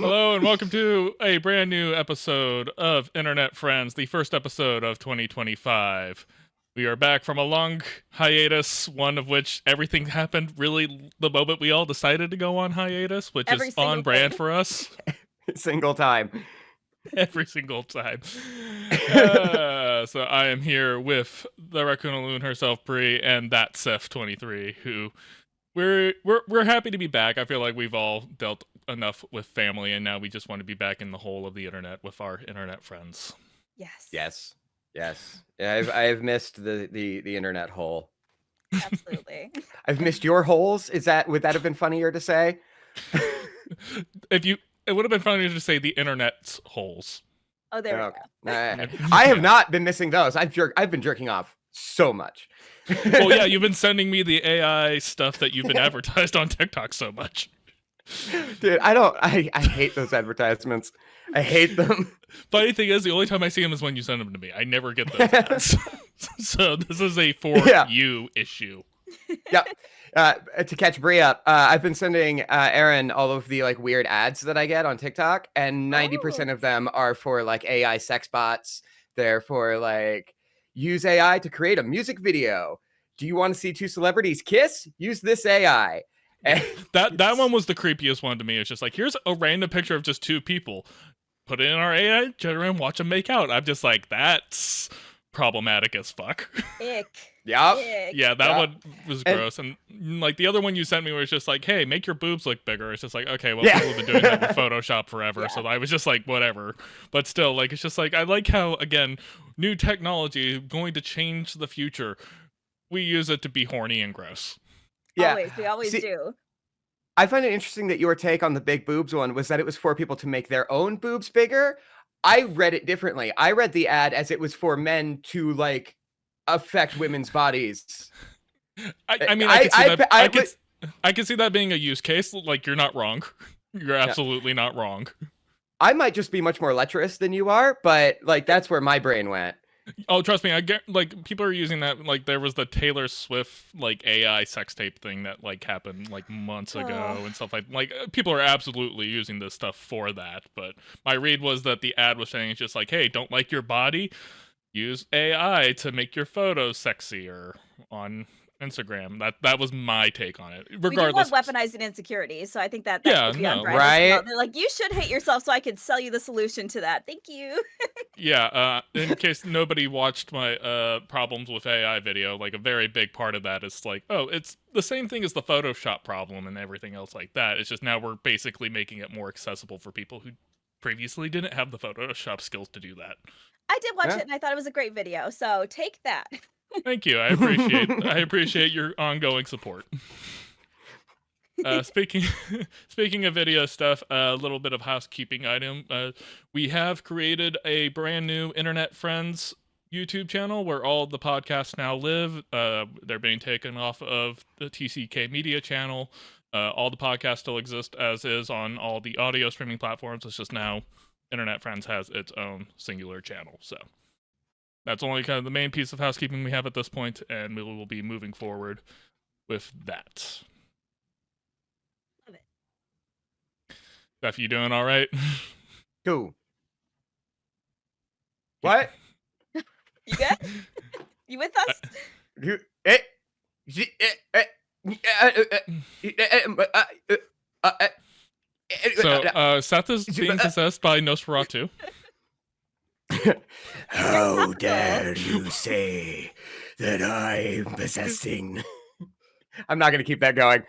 Hello and welcome to a brand new episode of Internet Friends, the first episode of 2025. We are back from a long hiatus, one of which everything happened really the moment we all decided to go on hiatus, which Every is single on brand thing. for us Single time. every single time. So I am here with the raccoon herself, Brie, and that Seth 23, who we're happy to be back. I feel like we've all dealt enough with family, and now we just want to be back in the whole of the internet with our internet friends. Yes. Yes. Yeah, I've missed the internet hole. Absolutely. I've missed your holes. Would that have been funnier to say? It would have been funnier to say the internet's holes. Oh, there we go. I have not been missing those. I've been jerking off so much. Well, yeah, you've been sending me the AI stuff that you've been advertised on TikTok so much. Dude, I hate those advertisements. I hate them. Funny thing is, the only time I see them is when you send them to me. I never get those ads. So this is a you issue. Yep. To catch Brie up, I've been sending Aaron all of the like weird ads that I get on TikTok, and 90% of them are for like AI sex bots. They're for like, use AI to create a music video. Do you want to see two celebrities kiss? Use this AI. That one was the creepiest one to me. It's just like, here's a random picture of just two people. Put it in our AI generator and watch them make out. I'm just like, that's problematic as fuck. Ick. Yep. Ick. Yeah, that one was gross. And like the other one you sent me was just like, hey, make your boobs look bigger. It's just like, okay, well, people have been doing that with Photoshop forever. So I was just like, whatever. But still, like, it's just like, I like how, again, new technology going to change the future. We use it to be horny and gross. Yeah. We always do. I find it interesting that your take on the big boobs one was that it was for people to make their own boobs bigger. I read it differently. I read the ad as it was for men to like affect women's bodies. I mean, I can see that being a use case. Like, you're not wrong. You're absolutely not wrong. I might just be much more lecherous than you are, but like that's where my brain went. Oh, trust me, I get like people are using that. Like there was the Taylor Swift like AI sex tape thing that like happened like months ago and stuff like people are absolutely using this stuff for that. But my read was that the ad was saying it's just like, hey, don't like your body, use AI to make your photos sexier on Instagram. That was my take on it. Regardless, we do want weaponizing insecurity, so I think that should be on brand. Right? They're like, you should hate yourself, so I can sell you the solution to that. Thank you. Yeah. In case nobody watched my problems with AI video, like a very big part of that is like, oh, it's the same thing as the Photoshop problem and everything else like that. It's just now we're basically making it more accessible for people who previously didn't have the Photoshop skills to do that. I did watch it and I thought it was a great video, so take that. Thank you. I appreciate your ongoing support. Speaking of video stuff, a little bit of housekeeping item. We have created a brand new Internet Friends YouTube channel where all the podcasts now live. They're being taken off of the TCK Media channel. All the podcasts still exist as is on all the audio streaming platforms. It's just now Internet Friends has its own singular channel. So that's only kind of the main piece of housekeeping we have at this point, and we will be moving forward with that. Love it. Steph, you doing all right? Cool. What? You good? You with us? So, Seth is being possessed by Nosferatu. How dare you say that I'm possessing? I'm not going to keep that going.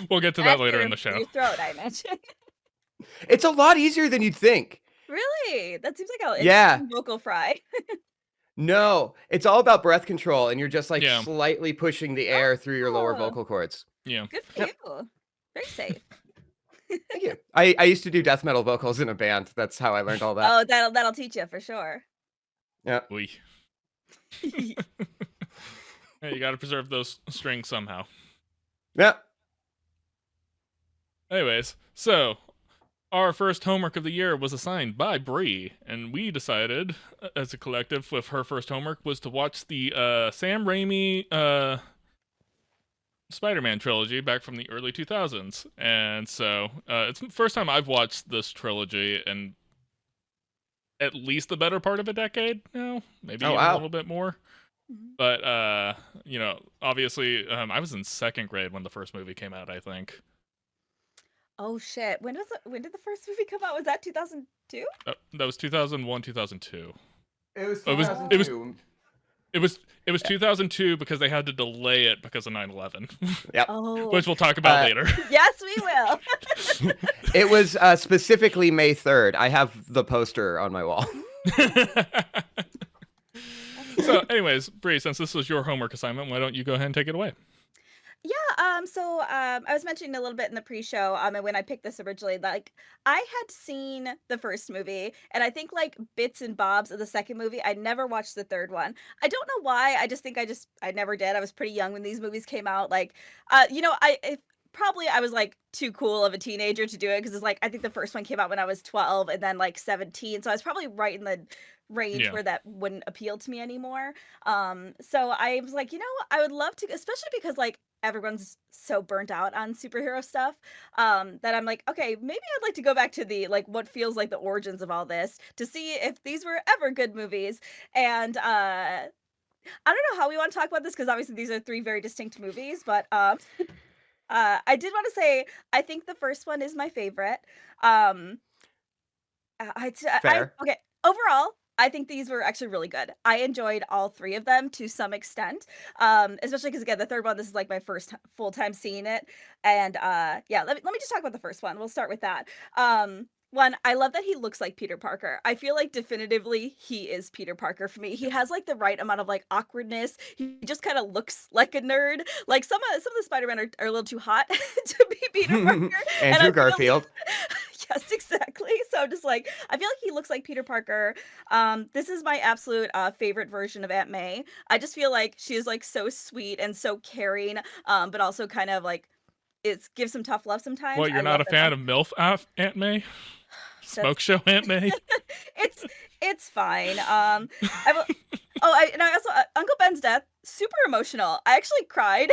We'll get to that later in the show. Your throat, I imagine. It's a lot easier than you'd think. Really? That seems like a vocal fry. No, it's all about breath control, and you're just like slightly pushing the air through your lower vocal cords. Yeah. Good for you. Very safe. Thank you. I used to do death metal vocals in a band. That's how I learned all that. Oh, that'll teach you for sure. Yeah. Hey, you got to preserve those strings somehow. Yeah. Anyways, so our first homework of the year was assigned by Brie, and we decided, as a collective, with her first homework was to watch the Sam Raimi Spider-Man trilogy back from the early 2000s, and so it's the first time I've watched this trilogy in at least the better part of a decade now, maybe Oh even a wow. little bit more. Mhm. But obviously, I was in second grade when the first movie came out. I think Oh shit. When did the first movie come out? Was that 2002? that was 2001, 2002. It was It was it was 2002. it was it was 2002 because they had to delay it because of 9/11, Yep. which Oh. we'll talk about Uh, later. Yes, we will. It was specifically May 3rd. I have the poster on my wall. So, anyways, Bree, since this was your homework assignment, why don't you go ahead and take it away? Yeah, I was mentioning a little bit in the pre-show, and when I picked this originally, like I had seen the first movie, and I think like bits and bobs of the second movie. I never watched the third one. I don't know why. I just think I never did. I was pretty young when these movies came out. Like, probably I was like too cool of a teenager to do it because it's like I think the first one came out when I was 12 and then like 17, so I was probably right in the range Yeah. where that wouldn't appeal to me anymore. So I was like, I would love to, especially because like everyone's so burnt out on superhero stuff, that I'm like, okay, maybe I'd like to go back to the like what feels like the origins of all this to see if these were ever good movies. And I don't know how we want to talk about this because obviously these are three very distinct movies, but I did want to say I think the first one is my favorite. Um, Fair. okay. Overall, I think these were actually really good. I enjoyed all three of them to some extent, especially because again, the third one, this is like my first full time seeing it, and yeah, let me just talk about the first one. We'll start with that. One, I love that he looks like Peter Parker. I feel like definitively he is Peter Parker for me. He has like the right amount of like awkwardness. He just kind of looks like a nerd. Like some of the Spider-Man are a little too hot to be Peter Parker, and I Andrew feel Garfield. yes, exactly. So I'm just like, I feel like he looks like Peter Parker. This is my absolute favorite version of Aunt May. I just feel like she is like so sweet and so caring, but also kind of like it gives some tough love sometimes. What, you're I not love a that. fan of MILF Aunt May? That's Smoke show Aunt May? it's it's fine. I will. And I also Uncle Ben's death, super emotional. I actually cried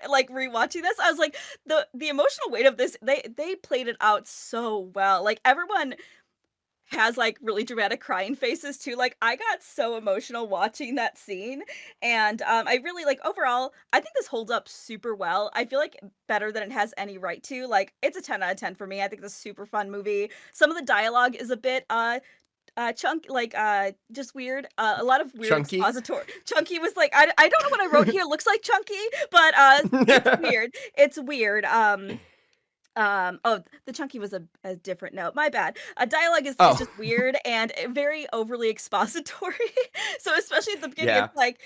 like rewatching this. I was like the emotional weight of this. They played it out so well. Like everyone has like really dramatic crying faces too. Like I got so emotional watching that scene, and I really like overall. I think this holds up super well. I feel like better than it has any right to. Like it's a 10 out of 10 for me. I think it's a super fun movie. Some of the dialogue is a bit chunk like just weird, a lot of weird Chunky. expository. Chunky was like I don't know what I wrote here. Looks like Chunky, but it's weird. It's weird. Oh, the Chunky was a different note. My bad. Dialogue is Oh, just weird and very overly expository. So especially at the beginning, yeah. it's like,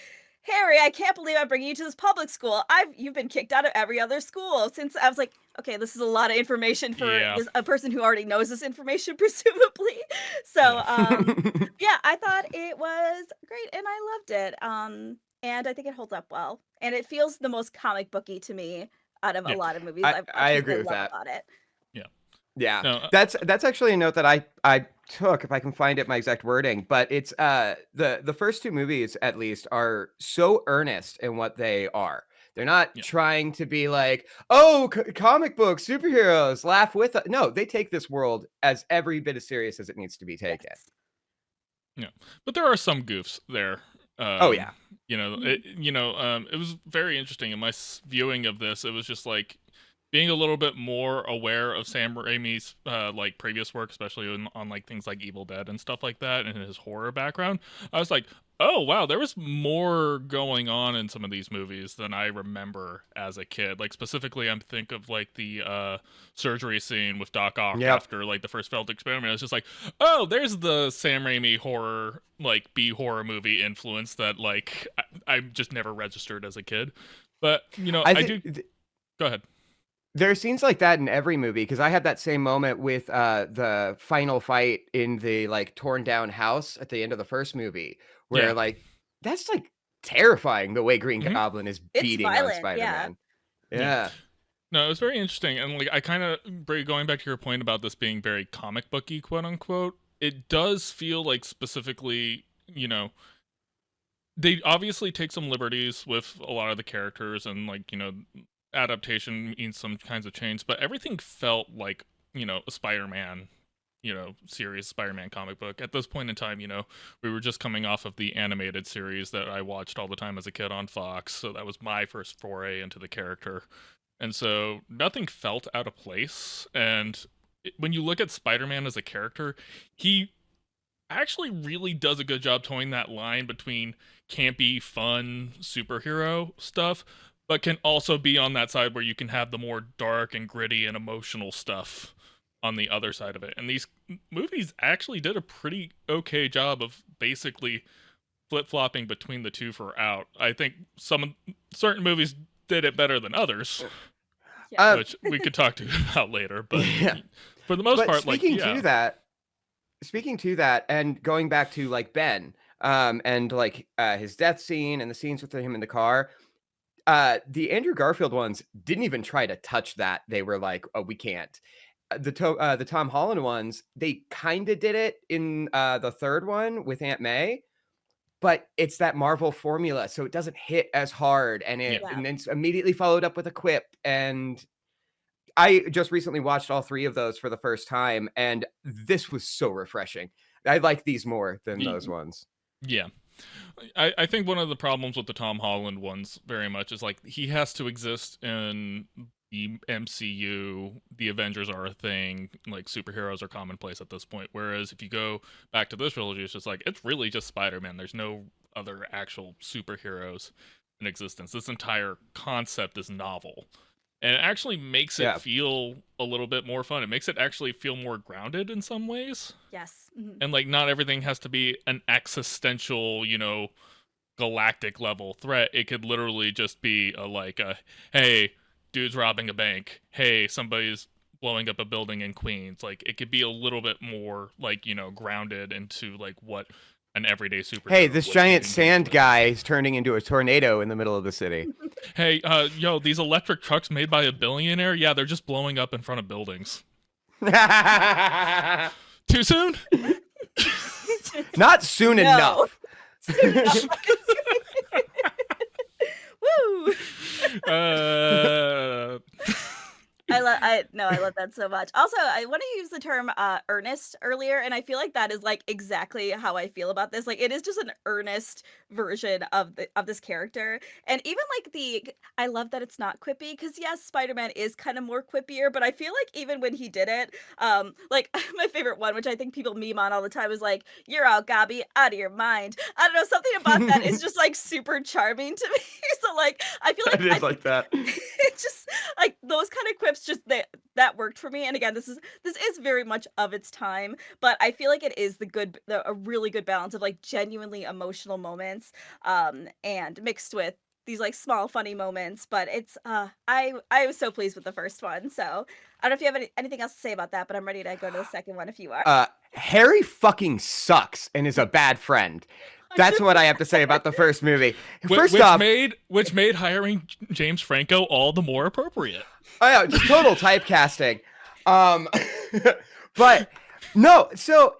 Harry, I can't believe I'm bringing you to this public school. You've been kicked out of every other school since. I was like, okay, this is a lot of information for Yeah. a person who already knows this information, presumably. So, Yeah. yeah, I thought it was great and I loved it. And I think it holds up well, and it feels the most comic booky to me out of a Yeah. lot of movies I I've I watched, which I agree with love that. about it. Yeah. Yeah. No, That's actually a note that I took, if I can find it, my exact wording, but it's the first two movies at least are so earnest in what they are. They're not yeah. trying to be like, oh, comic books, superheroes, laugh with us. No, they take this world as every bit as serious as it needs to be taken. Yes. Yeah. But there are some goofs there. Oh yeah. Mhm. It was very interesting in my viewing of this. It was just like being a little bit more aware of Sam Raimi's like previous work, especially on like things like Evil Dead and stuff like that, and his horror background. I was like, oh wow, there was more going on in some of these movies than I remember as a kid. Like specifically, I'm think of like the surgery scene with Doc Ock Yep. after like the first failed experiment. It's just like, oh, there's the Sam Raimi horror, like B horror movie influence that like I just never registered as a kid. But I I do. think Go ahead. there are scenes like that in every movie because I had that same moment with the final fight in the like torn down house at the end of the first movie, where Yeah. like that's like terrifying the way Green Hmm. Goblin is It's beating on violent, yeah. Spider-Man. Yeah. Yeah. No, it was very interesting, and like I kind of going back to your point about this being very comic booky, quote unquote. It does feel like specifically, they obviously take some liberties with a lot of the characters and like adaptation means some kinds of change, but everything felt like, a Spider-Man, series, Spider-Man comic book. At this point in time, we were just coming off of the animated series that I watched all the time as a kid on Fox, so that was my first foray into the character. And so nothing felt out of place. And when you look at Spider-Man as a character, he actually really does a good job towing that line between campy, fun superhero stuff, but can also be on that side where you can have the more dark and gritty and emotional stuff on the other side of it. And these movies actually did a pretty okay job of basically flip-flopping between the two for out. I think certain movies did it better than others, which we could talk about later. But for the most part, speaking to that, and going back to like Ben, and like his death scene and the scenes with him in the car, the Andrew Garfield ones didn't even try to touch that. They were like, "Oh, we can't." The Tom Holland ones, they kind of did it in the third one with Aunt May, but it's that Marvel formula, so it doesn't hit as hard, and it's immediately followed up with a quip. And I just recently watched all three of those for the first time, and this was so refreshing. I like these more than those ones. Yeah. I think one of the problems with the Tom Holland ones very much is like he has to exist in the MCU. The Avengers are a thing. Like superheroes are commonplace at this point. Whereas if you go back to this trilogy, it's just like it's really just Spider-Man. There's no other actual superheroes in existence. This entire concept is novel. And it actually makes it feel a little bit more fun. It makes it actually feel more grounded in some ways. Yes. Mm-hmm. And like not everything has to be an existential, galactic level threat. It could literally just be hey, dude's robbing a bank. Hey, somebody's blowing up a building in Queens. Like it could be a little bit more like, grounded into like what an everyday superhero. Hey, this giant sand guy is turning into a tornado in the middle of the city. Hey, these electric trucks made by a billionaire, yeah, they're just blowing up in front of buildings. Too soon? Not soon enough. Woo! I love that so much. Also, I want to use the term earnest earlier, and I feel like that is like exactly how I feel about this. Like it is just an earnest version of this character. And even like I love that it's not quippy, because yes, Spider-Man is kind of more quippier, but I feel like even when he did it, like my favorite one, which I think people meme on all the time, is like, "You're all gobby, out of your mind." I don't know, something about that is just like super charming to me. So like I feel like it is like that. It's just like those kind of quips just that worked for me. And again, this is very much of its time, but I feel like it is a really good balance of like genuinely emotional moments, and mixed with these like small funny moments. But it's I was so pleased with the first one. So I don't know if you have anything else to say about that, but I'm ready to go to the second one if you are. Harry fucking sucks and is a bad friend. That's what I have to say about the first movie. Which made hiring James Franco all the more appropriate. Oh yeah, just total typecasting. But no, so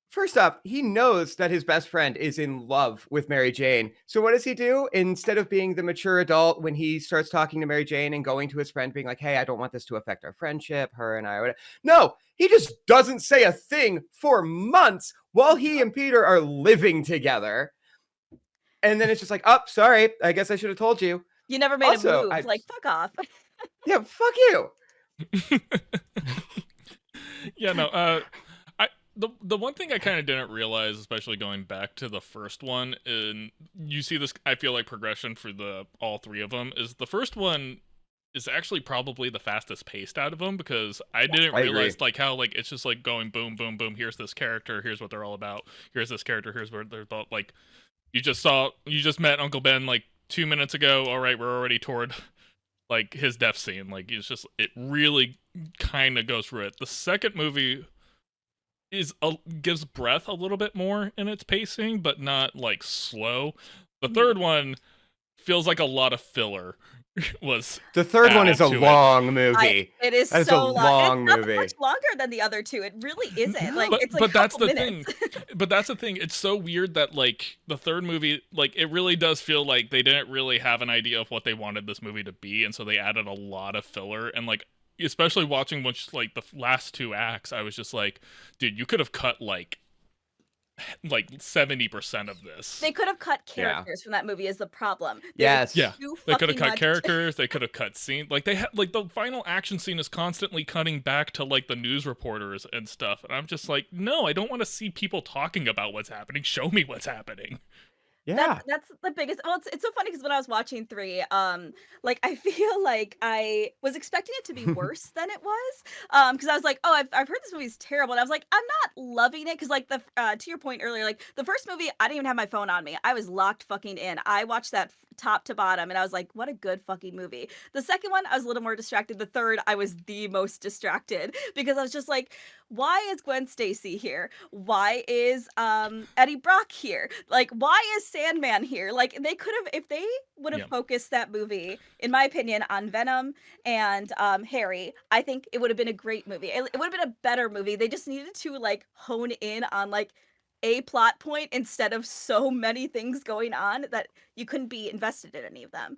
first off, he knows that his best friend is in love with Mary Jane. So what does he do? Instead of being the mature adult, when he starts talking to Mary Jane and going to his friend being like, "Hey, I don't want this to affect our friendship, her and I." No, he just doesn't say a thing for months while he and Peter are living together. And then it's just like, "Oh, sorry. I guess I should have told you." You never made a move. Like, fuck off. Yeah, fuck you. Yeah, no, the one thing I kind of didn't realize, especially going back to the first one, and you see this, I feel like, progression for all three of them, is the first one is actually probably the fastest paced out of them, because I didn't realize like how like it's just like going boom, boom, boom. Here's this character. Here's what they're all about. Here's this character. Here's what they're about. Like you just met Uncle Ben like 2 minutes ago. All right, we're already toward like his death scene. Like it really kind of goes through it. The second movie gives breath a little bit more in its pacing, but not like slow. The third one feels like a lot of filler, was The third one is a add to it. long movie. It is That is a so long. long It's not movie. much longer than the other two. It really isn't. Like No. it's like a But that's couple the minutes. thing. But that's the thing. It's so weird that like the third movie, like it really does feel like they didn't really have an idea of what they wanted this movie to be, and so they added a lot of filler. And like, especially watching which like the last two acts, I was just like, dude, you could have cut like 70% of this. They could have cut Yeah. characters from that movie is the problem. Yes. Yeah, Too they could have fucking cut much. characters. They could have cut scenes. Like they had like the final action scene is constantly cutting back to like the news reporters and stuff, and I'm just like, no, I don't want to see people talking about what's happening. Show me what's happening. Yeah. That's the biggest. Well, it's so funny because when I was watching 3, like I feel like I was expecting it to be worse than it was, because I was like, oh, I've heard this movie's terrible, and I was like, I'm not loving it because like the to your point earlier, like the first movie, I didn't even have my phone on me. I was locked fucking in. I watched that top to bottom, and I was like, what a good fucking movie. The second one, I was a little more distracted. The third, I was the most distracted because I was just like, why is Gwen Stacy here? Why is Eddie Brock here? Like, why is Sandman here? Like, they could have, if they would have Yeah. focused that movie, in my opinion, on Venom and Harry, I think it would have been a great movie. It would have been a better movie. They just needed to like hone in on like a plot point instead of so many things going on that you couldn't be invested in any of them.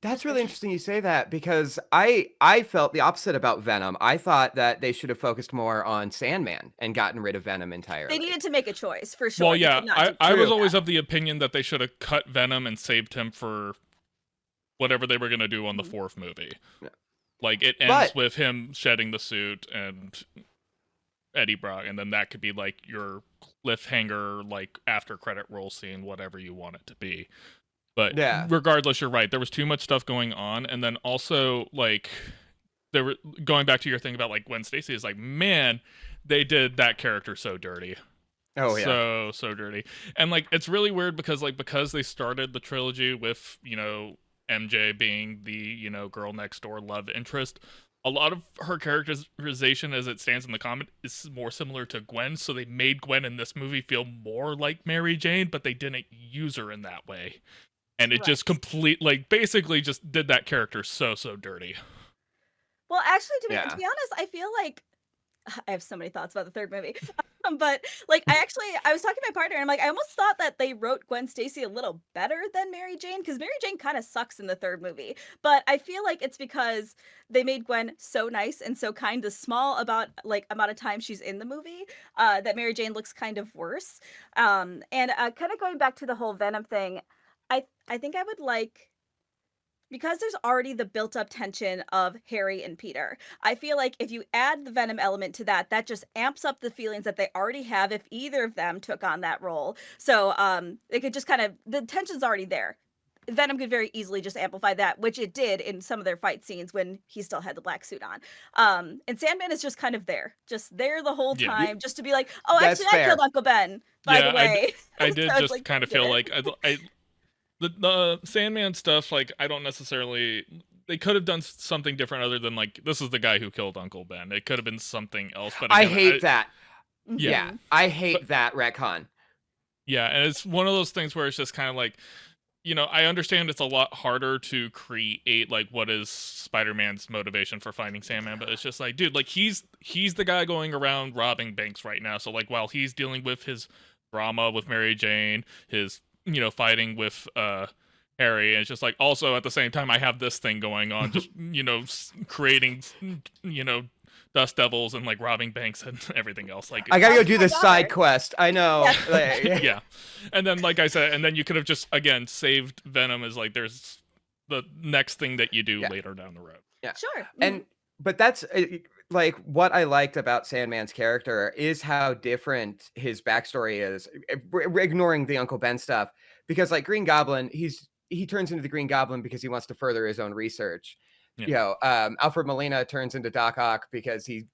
That's really interesting you say that because I felt the opposite about Venom. I thought that they should have focused more on Sandman and gotten rid of Venom entirely. They needed to make a choice for sure. Well, They yeah, could not I do was that. always of the opinion that they should have cut Venom and saved him for whatever they were gonna do on the fourth movie. Yeah. Like it ends But- with him shedding the suit and Eddie Brock, and then that could be like your cliffhanger, like after credit roll scene, whatever you want it to be. But Yeah. regardless, you're right. There was too much stuff going on, and then also like there were going back to your thing about like Gwen Stacy is like, man, they did that character so dirty. Oh yeah. So dirty. And like it's really weird because they started the trilogy with, MJ being the, girl next door love interest. A lot of her characterization as it stands in the comic is more similar to Gwen, so they made Gwen in this movie feel more like Mary Jane, but they didn't use her in that way. And it just basically just did that character so dirty. Well, actually, to be Yeah. honest, I feel like I have so many thoughts about the third movie. But like I was talking to my partner and I'm like, I almost thought that they wrote Gwen Stacy a little better than Mary Jane because Mary Jane kind of sucks in the third movie. But I feel like it's because they made Gwen so nice and so kind of small about like amount of time she's in the movie that Mary Jane looks kind of worse. And kind of going back to the whole Venom thing, I think I would like, because there's already the built up tension of Harry and Peter. I feel like if you add the Venom element to that, that just amps up the feelings that they already have if either of them took on that role. So they could just the tension's already there. Venom could very easily just amplify that, which it did in some of their fight scenes when he still had the black suit on. And Sandman is just kind of there, the whole Yeah. time, just to be like, oh, That's actually, I fair. killed Uncle Ben, by the way. I did So it's just like, kind of did feel it. like the Sandman stuff, like I don't necessarily. They could have done something different other than like this is the guy who killed Uncle Ben. It could have been something else. But I again, hate that. Yeah. Yeah. I hate that retcon. Yeah, and it's one of those things where it's just kind of like, I understand it's a lot harder to create like what is Spider-Man's motivation for finding Sandman, but it's just like, dude, like he's the guy going around robbing banks right now. So like while he's dealing with his drama with Mary Jane, his fighting with Harry, and it's just like also at the same time I have this thing going on, just creating dust devils and like robbing banks and everything else. Like I gotta go do my this side daughter. quest. I know. Like- yeah, and then like I said, and then you could have just again saved Venom as like there's the next thing that you do Yeah. later down the road. Sure. And but that's like what I liked about Sandman's character is how different his backstory is, ignoring the Uncle Ben stuff. Because like Green Goblin, he turns into the Green Goblin because he wants to further his own research. Yeah. Alfred Molina turns into Doc Ock because he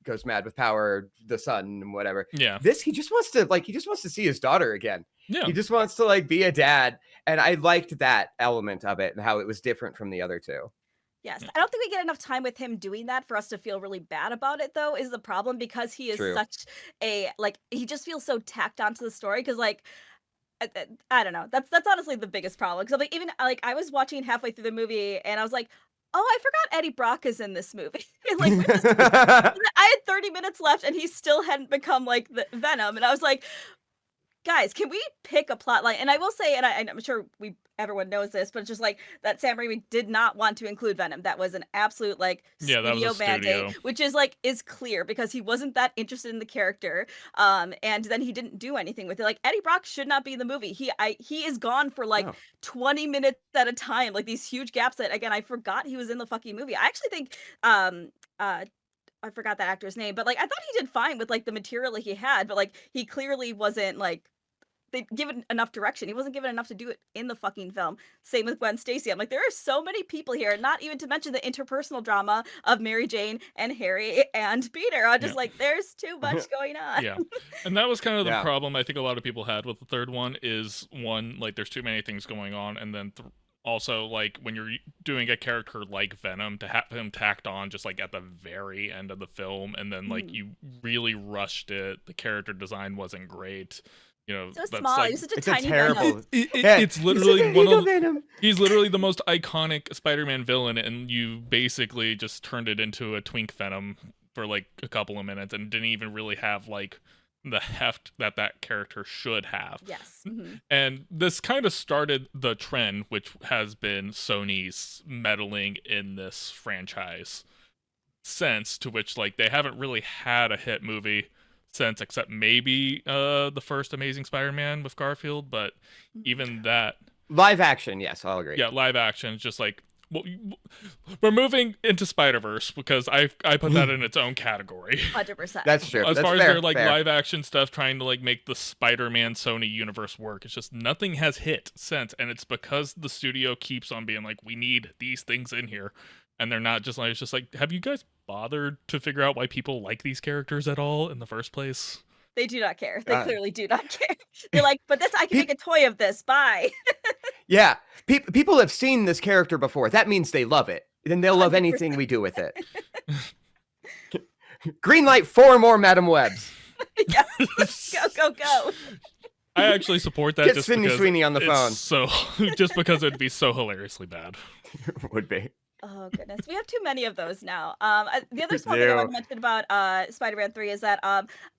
goes mad with power, the sun, and whatever. Yeah, This he just wants to see his daughter again. yeah. He just wants to like be a dad, and I liked that element of it and how it was different from the other two. Yes. Yeah. I don't think we get enough time with him doing that for us to feel really bad about it, though, is the problem, because he is True. such a, like, he just feels so tacked onto the story. Because, like, I don't know. That's honestly the biggest problem. Because like even like I was watching halfway through the movie and I was like, oh, I forgot Eddie Brock is in this movie. Like I had 30 minutes left and he still hadn't become like the Venom, and I was like, guys, can we pick a plot line? And I will say, and I'm sure everyone knows this, but it's just like that Sam Raimi did not want to include Venom. That was an absolute like Yeah, that was studio a studio. mandate, which is like is clear because he wasn't that interested in the character. And then he didn't do anything with it. Like Eddie Brock should not be in the movie. He is gone for like Oh. 20 minutes at a time, like these huge gaps that again I forgot he was in the fucking movie. I actually think I forgot that actor's name, but like I thought he did fine with like the material that he had, but like he clearly wasn't like they given enough direction. He wasn't given enough to do it in the fucking film. Same with Gwen Stacy. I'm like, there are so many people here, not even to mention the interpersonal drama of Mary Jane and Harry and Peter. I'm just like, there's too much going on. Yeah, and that was kind of the Yeah. problem I think a lot of people had with the third one is one, like there's too many things going on, and then also like when you're doing a character like Venom to have him tacked on just like at the very end of the film, and then like you really rushed it. The character design wasn't great. You know, So that's small. like He was such a It's tiny a terrible. Venom. it's literally one of Venom. he's literally the most iconic Spider-Man villain, and you basically just turned it into a twink Venom for like a couple of minutes and didn't even really have like the heft that character should have. Yes. And this kind of started the trend, which has been Sony's meddling in this franchise since, to which like they haven't really had a hit movie since, except maybe the first Amazing Spider-Man with Garfield, but even that Live action, yes, I'll agree. yeah, live action is just like, well, we're moving into Spider-Verse because I put that in its own category. 100%. That's true. As That's far as fair, their like fair. live action stuff trying to like make the Spider-Man Sony universe work, it's just nothing has hit since, and it's because the studio keeps on being like, we need these things in here, and they're not just like, it's just like, have you guys bothered to figure out why people like these characters at all in the first place? They do not care. They clearly do not care. They're like, but this I can make a toy of this. Bye. Yeah, people have seen this character before. That means they love it. Then they'll love anything we do with it. Green light 4 more Madam Webs. Yes. Go. I actually support that. Get Just Sydney because Sweeney on the phone. So just because it'd be so hilariously bad. Would be. Oh goodness, we have too many of those now. The other small thing I want to mention about Spider-Man 3 is that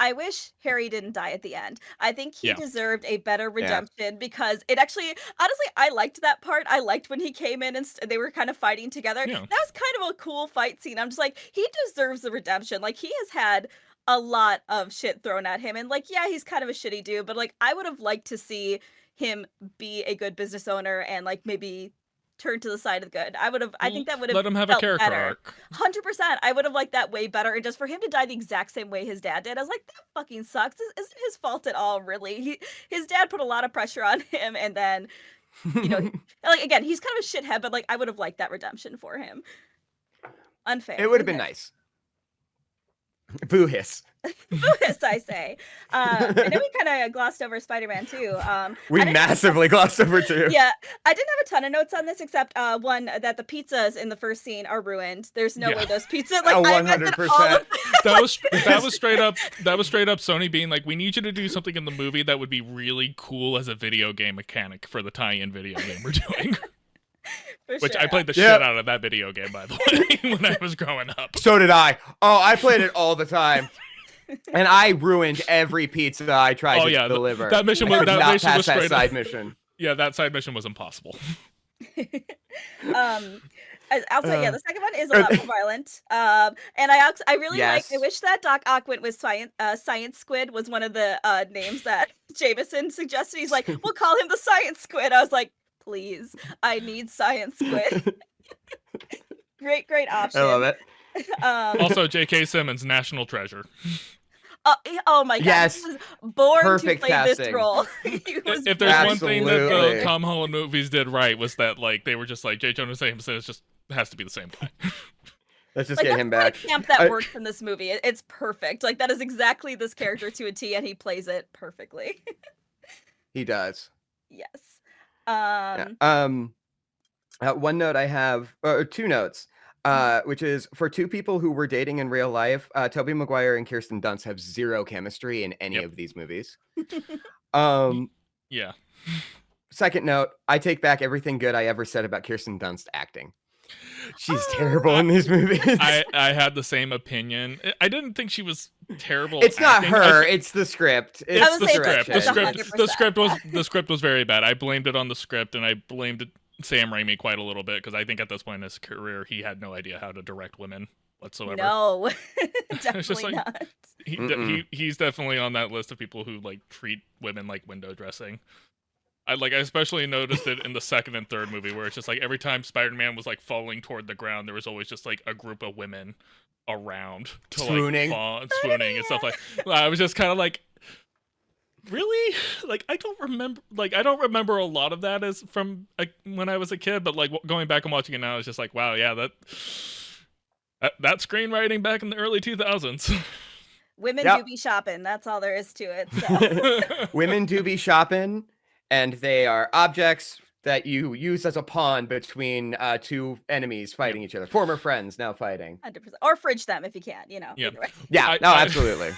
I wish Harry didn't die at the end. I think he deserved a better redemption because it actually, honestly, I liked that part. I liked when he came in and they were kind of fighting together. Yeah. That was kind of a cool fight scene. I'm just like, he deserves the redemption. Like he has had a lot of shit thrown at him, and like, yeah, he's kind of a shitty dude, but like, I would have liked to see him be a good business owner and like maybe turn to the side of the good. I think that would have let him have a character arc. 100%. I would have liked that way better. And just for him to die the exact same way his dad did, I was like, that fucking sucks. This isn't his fault at all, really. His dad put a lot of pressure on him, and then, you know, like again, he's kind of a shithead, but like I would have liked that redemption for him. Unfair. It would have been nice. Boo hiss. Yes, I say. I know we kind of glossed over Spider-Man 2. We massively glossed over 2. Yeah, I didn't have a ton of notes on this except one that the pizzas in the first scene are ruined. There's no way those pizzas like 100%. That was straight up Sony being like, we need you to do something in the movie that would be really cool as a video game mechanic for the tie-in video game we're doing. Which I played the shit out of that video game, by the way, when I was growing up. So did I. Oh, I played it all the time. And I ruined every pizza I tried to deliver. That mission was straight side mission. Yeah, that side mission was impossible. Also, the second one is a lot more violent. And I really I wish that Doc Ock went with Science Squid was one of the names that Jameson suggested. He's like, we'll call him the Science Squid. I was like, please, I need Science Squid. Great option. I love it. Also, J.K. Simmons, national treasure. Oh my god! Yes. He was born Perfect to play casting. this role. If there's one thing that the Tom Holland movies did right, was that like they were just like J. Jonah Jameson is just has to be the same guy. Let's just get him back. The camp that works in this movie. It's perfect. Like that is exactly this character to a T, and he plays it perfectly. He does. Yes. One note I have, or 2 notes. Which is for 2 people who were dating in real life, Toby Maguire and Kirsten Dunst have 0 chemistry in any of these movies. Yeah. Second note, I take back everything good I ever said about Kirsten Dunst acting. She's terrible in these movies. I had the same opinion. I didn't think she was terrible. It's not acting. her. It's the script. It's I would the say script. it's The script 100%. the script was very bad. I blamed it on the script, and I blamed Sam Raimi quite a little bit because I think at this point in his career he had no idea how to direct women whatsoever. No, It's just definitely like- not. He's definitely on that list of people who like treat women like window dressing. I especially noticed it in the second and third movie where it's just like every time Spider-Man was like falling toward the ground, there was always just like a group of women around to Swooning. like fall and swooning and stuff like. I was just kind of like, really? Like I don't remember a lot of that as from when I was a kid, but like going back and watching it now, it's just like, wow, yeah, that screenwriting back in the early 2000s. Women Yep. do be shopping. That's all there is to it. So. Women do be shopping, and they are objects that you use as a pawn between two enemies fighting each other. Former friends now fighting. 100%. Or fridge them if you can, you know. Yeah. Either way. Yeah, no, absolutely.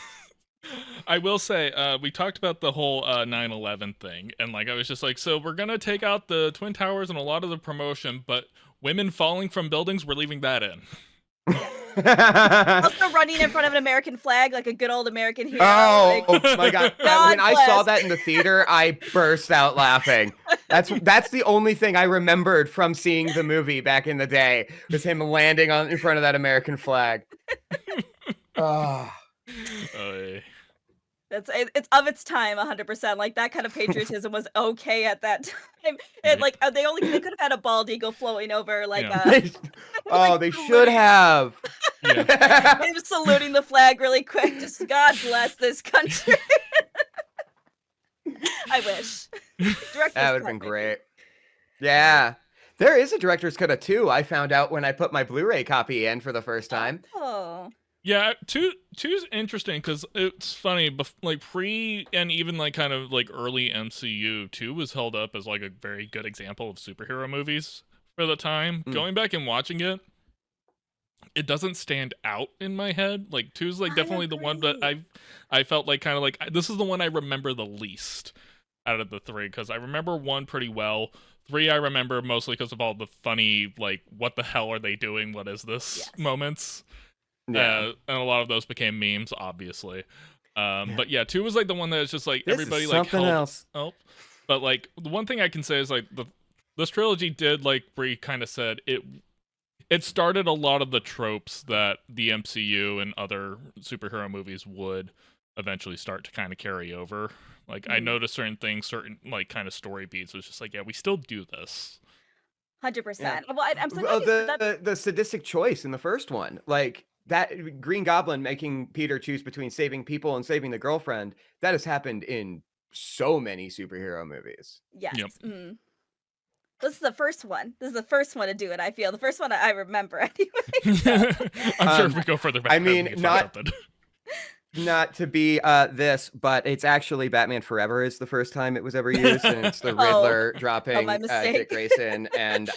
I will say, we talked about the whole 9/11 thing, and like I was just like, so we're gonna take out the Twin Towers and a lot of the promotion, but women falling from buildings, we're leaving that in. Also running in front of an American flag like a good old American hero. Oh like, my god! God When I saw bless. that in the theater, I burst out laughing. That's the only thing I remembered from seeing the movie back in the day was him landing in front of that American flag. Oh. it's of its time 100%. Like that kind of patriotism was okay at that time. And like they could have had a bald eagle floating over like They should have. Yeah. they were saluting the flag really quick. Just God bless this country. I wish. That would have been great. Yeah. There is a director's cut of 2 I found out when I put my Blu-ray copy in for the first time. Oh. Yeah, two's interesting because it's funny. Like pre and even like kind of like early MCU, 2 was held up as like a very good example of superhero movies for the time. Going back and watching it, it doesn't stand out in my head. Like 2's like definitely the one that I felt like kind of like this is the one I remember the least out of the 3 because I remember 1 pretty well. 3 I remember mostly because of all the funny like what the hell are they doing? What is this moments. Yeah. And a lot of those became memes, obviously. But yeah, 2 was like the one that was just like This everybody is like something else. help. But like the one thing I can say is like this trilogy did, like Brie kind of said, it started a lot of the tropes that the MCU and other superhero movies would eventually start to kind of carry over. Like I noticed certain things, certain like kind of story beats was just like, yeah, we still do this. 100%. Yeah. Well, I'm so Well, glad you said that. the sadistic choice in the first one, like that Green Goblin making Peter choose between saving people and saving the girlfriend, that has happened in so many superhero movies. Yes. Yep. This is the first one. This is the first one to do it, I feel. The first one I remember anyway. I'm sure if we go further back, I mean, we can not- find something. Not to be this, but it's actually Batman Forever is the first time it was ever used, and it's the Riddler dropping my mistake. Dick Grayson and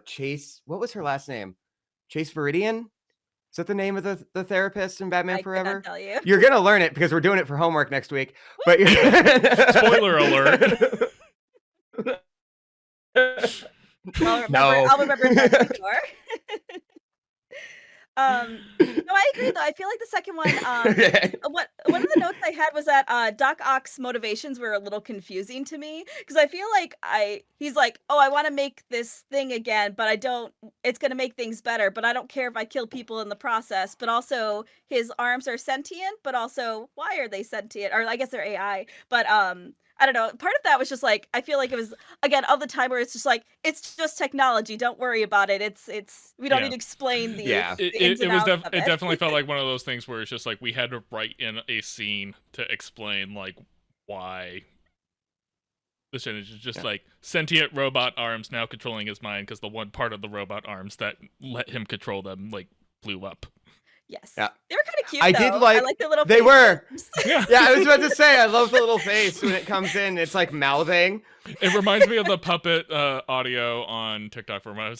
Chase. What was her last name? Chase Viridian? Is that the name of the therapist in Batman I Forever? cannot tell you. You're gonna learn it because we're doing it for homework next week. But Spoiler alert. I'll remember that for sure. No, I agree though. I feel like the second one, one of the notes I had was that Doc Ock's motivations were a little confusing to me because I feel like he's like, oh, I want to make this thing again, but I don't. It's gonna make things better, but I don't care if I kill people in the process. But also, his arms are sentient, but also, why are they sentient? Or I guess they're AI. But I don't know. Part of that was just like I feel like it was again of the time where it's just like it's just technology. Don't worry about it. It's we don't need to explain the ins and outs of it definitely felt like one of those things where it's just like we had to write in a scene to explain like why this is just like sentient robot arms now controlling his mind because the one part of the robot arms that let him control them like blew up. Yes. Yeah. They were kind of cute. I though. did I like their little. They faces. were. Yeah. Yeah, I was about to say I love the little face when it comes in. It's like mouthing. It reminds me of the puppet audio on TikTok for a moment.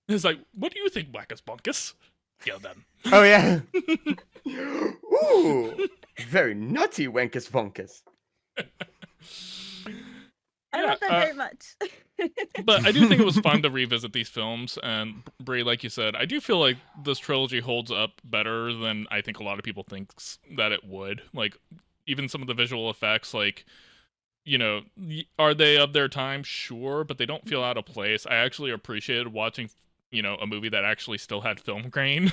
It's like, what do you think, Wackus Bunkus? Yeah, then. Oh yeah. Ooh, very nutty, Wankus Funkus. I Yeah, love that very much. but I do think it was fun to revisit these films. And Brie, like you said, I do feel like this trilogy holds up better than I think a lot of people thinks that it would. Like, even some of the visual effects, like, are they of their time? Sure, but they don't feel out of place. I actually appreciated watching, a movie that actually still had film grain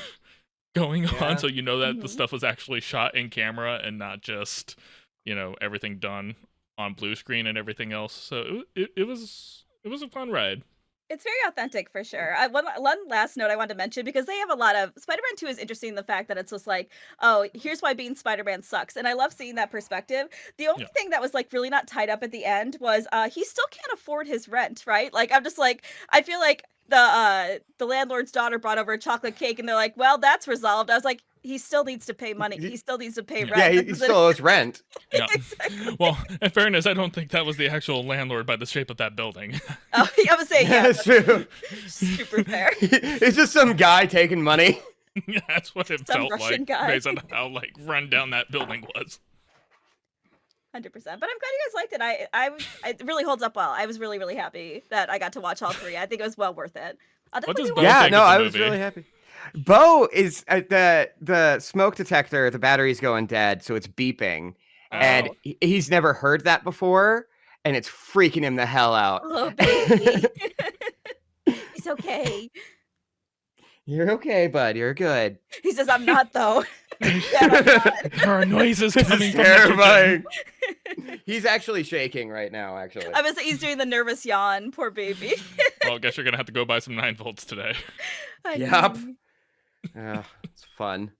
going on, so that the stuff was actually shot in camera and not just, everything done on blue screen and everything else. So it was a fun ride. It's very authentic for sure. One last note I wanted to mention, because they have a lot of Spider-Man 2 is interesting in the fact that it's just like, oh, here's why being Spider-Man sucks. And I love seeing that perspective. The only thing that was like really not tied up at the end was he still can't afford his rent, right? Like I'm just like, I feel like the landlord's daughter brought over a chocolate cake and they're like, well, that's resolved. I was like, he still needs to pay money. He still needs to pay rent. Yeah, he still owes rent. Yeah. Exactly. Well, in fairness, I don't think that was the actual landlord by the shape of that building. Oh, I was saying, yeah, That's true. super fair. It's just some guy taking money. Yeah, that's what it Some felt Russian like, guy. based on how run down that building was. 100%. But I'm glad you guys liked it. It really holds up well. I was really, really happy that I got to watch all three. I think it was well worth it. I'll What definitely does do Bo one. Yeah, think no, of the I was movie? really happy. Bo is at the smoke detector, the battery's going dead, so it's beeping. And Oh. he's never heard that before, and it's freaking him the hell out. Oh, baby. He's okay. You're okay, bud. You're good. He says, I'm not, though. Yeah, I'm not. There are noises This coming is from the terrifying. kitchen. He's actually shaking right now, actually. I was he's doing the nervous yawn. Poor baby. Well, I guess you're gonna have to go buy some 9 volts today. I Yep. know. It's fun.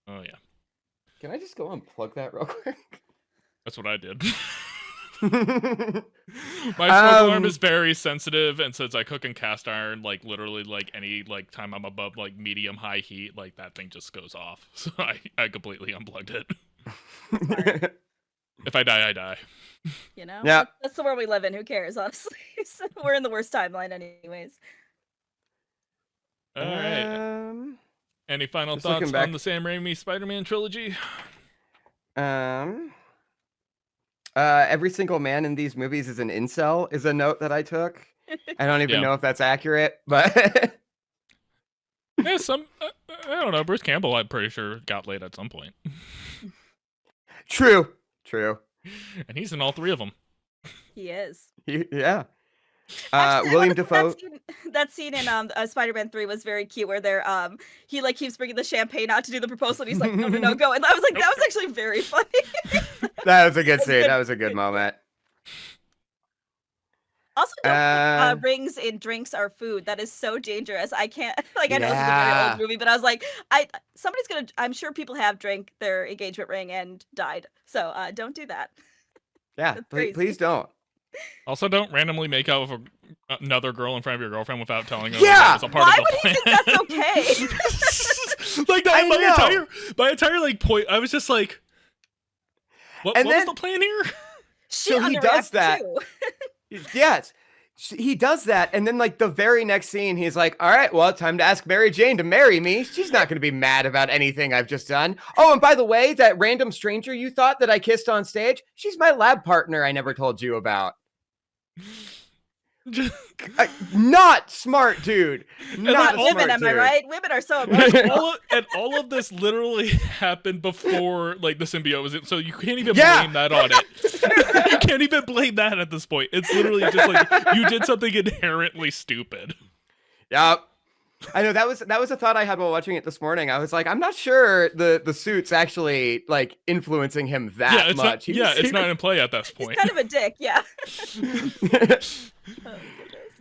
Oh yeah, Can I just go unplug that real quick? that's what I did. My smoke alarm Um, is very sensitive, and since I cook in cast iron, literally any time I'm above medium high heat, that thing just goes off. So I completely unplugged it. If I die, I die. You know? Yeah. That's the world we live in. Who cares, honestly? So we're in the worst timeline anyways. All right. Any final just thoughts looking back- on the Sam Raimi Spider-Man trilogy? Every single man in these movies is an incel, is a note that I took. I don't even Yeah. know if that's accurate, but Yeah, I don't know. Bruce Campbell, I'm pretty sure, got laid at some point, true. and he's in all 3 of them. He is. Yeah. Actually, William Dafoe. That scene in Spider-Man 3 was very cute, where they're he keeps bringing the champagne out to do the proposal, and he's like, no, go. And I was like, that was actually very funny. That was a good scene. That was a good moment. Also, don't think, rings in drinks are food. That is so dangerous. I can't I know this is a very Yeah. old movie, but I was like, I'm sure people have drank their engagement ring and died. So don't do that. Yeah, That's please crazy. don't. Also, don't randomly make out with another girl in front of your girlfriend without telling her Yeah! that it's a part Why of would the he plan. think that's okay? Like that, I know. my entire point, I was just like, what And was then- the plan here? She So he does underreacted that. too. Yes. He does that, and then the very next scene, he's like, all right, well, time to ask Mary Jane to marry me. She's not going to be mad about anything I've just done. Oh, and by the way, that random stranger you thought that I kissed on stage, she's my lab partner I never told you about. Not smart, dude. Not a all- smart Women, am I dude. right? Women are so emotional. all of this literally happened before the symbiote was in, so you can't even Yeah. blame that on it. You can't even blame that at this point. It's literally just you did something inherently stupid. Yep. I know that was a thought I had while watching it this morning. I was like, I'm not sure the suit's actually influencing him that It's much. not. It's not in play at this He's point. kind of a dick, yeah. Oh, goodness.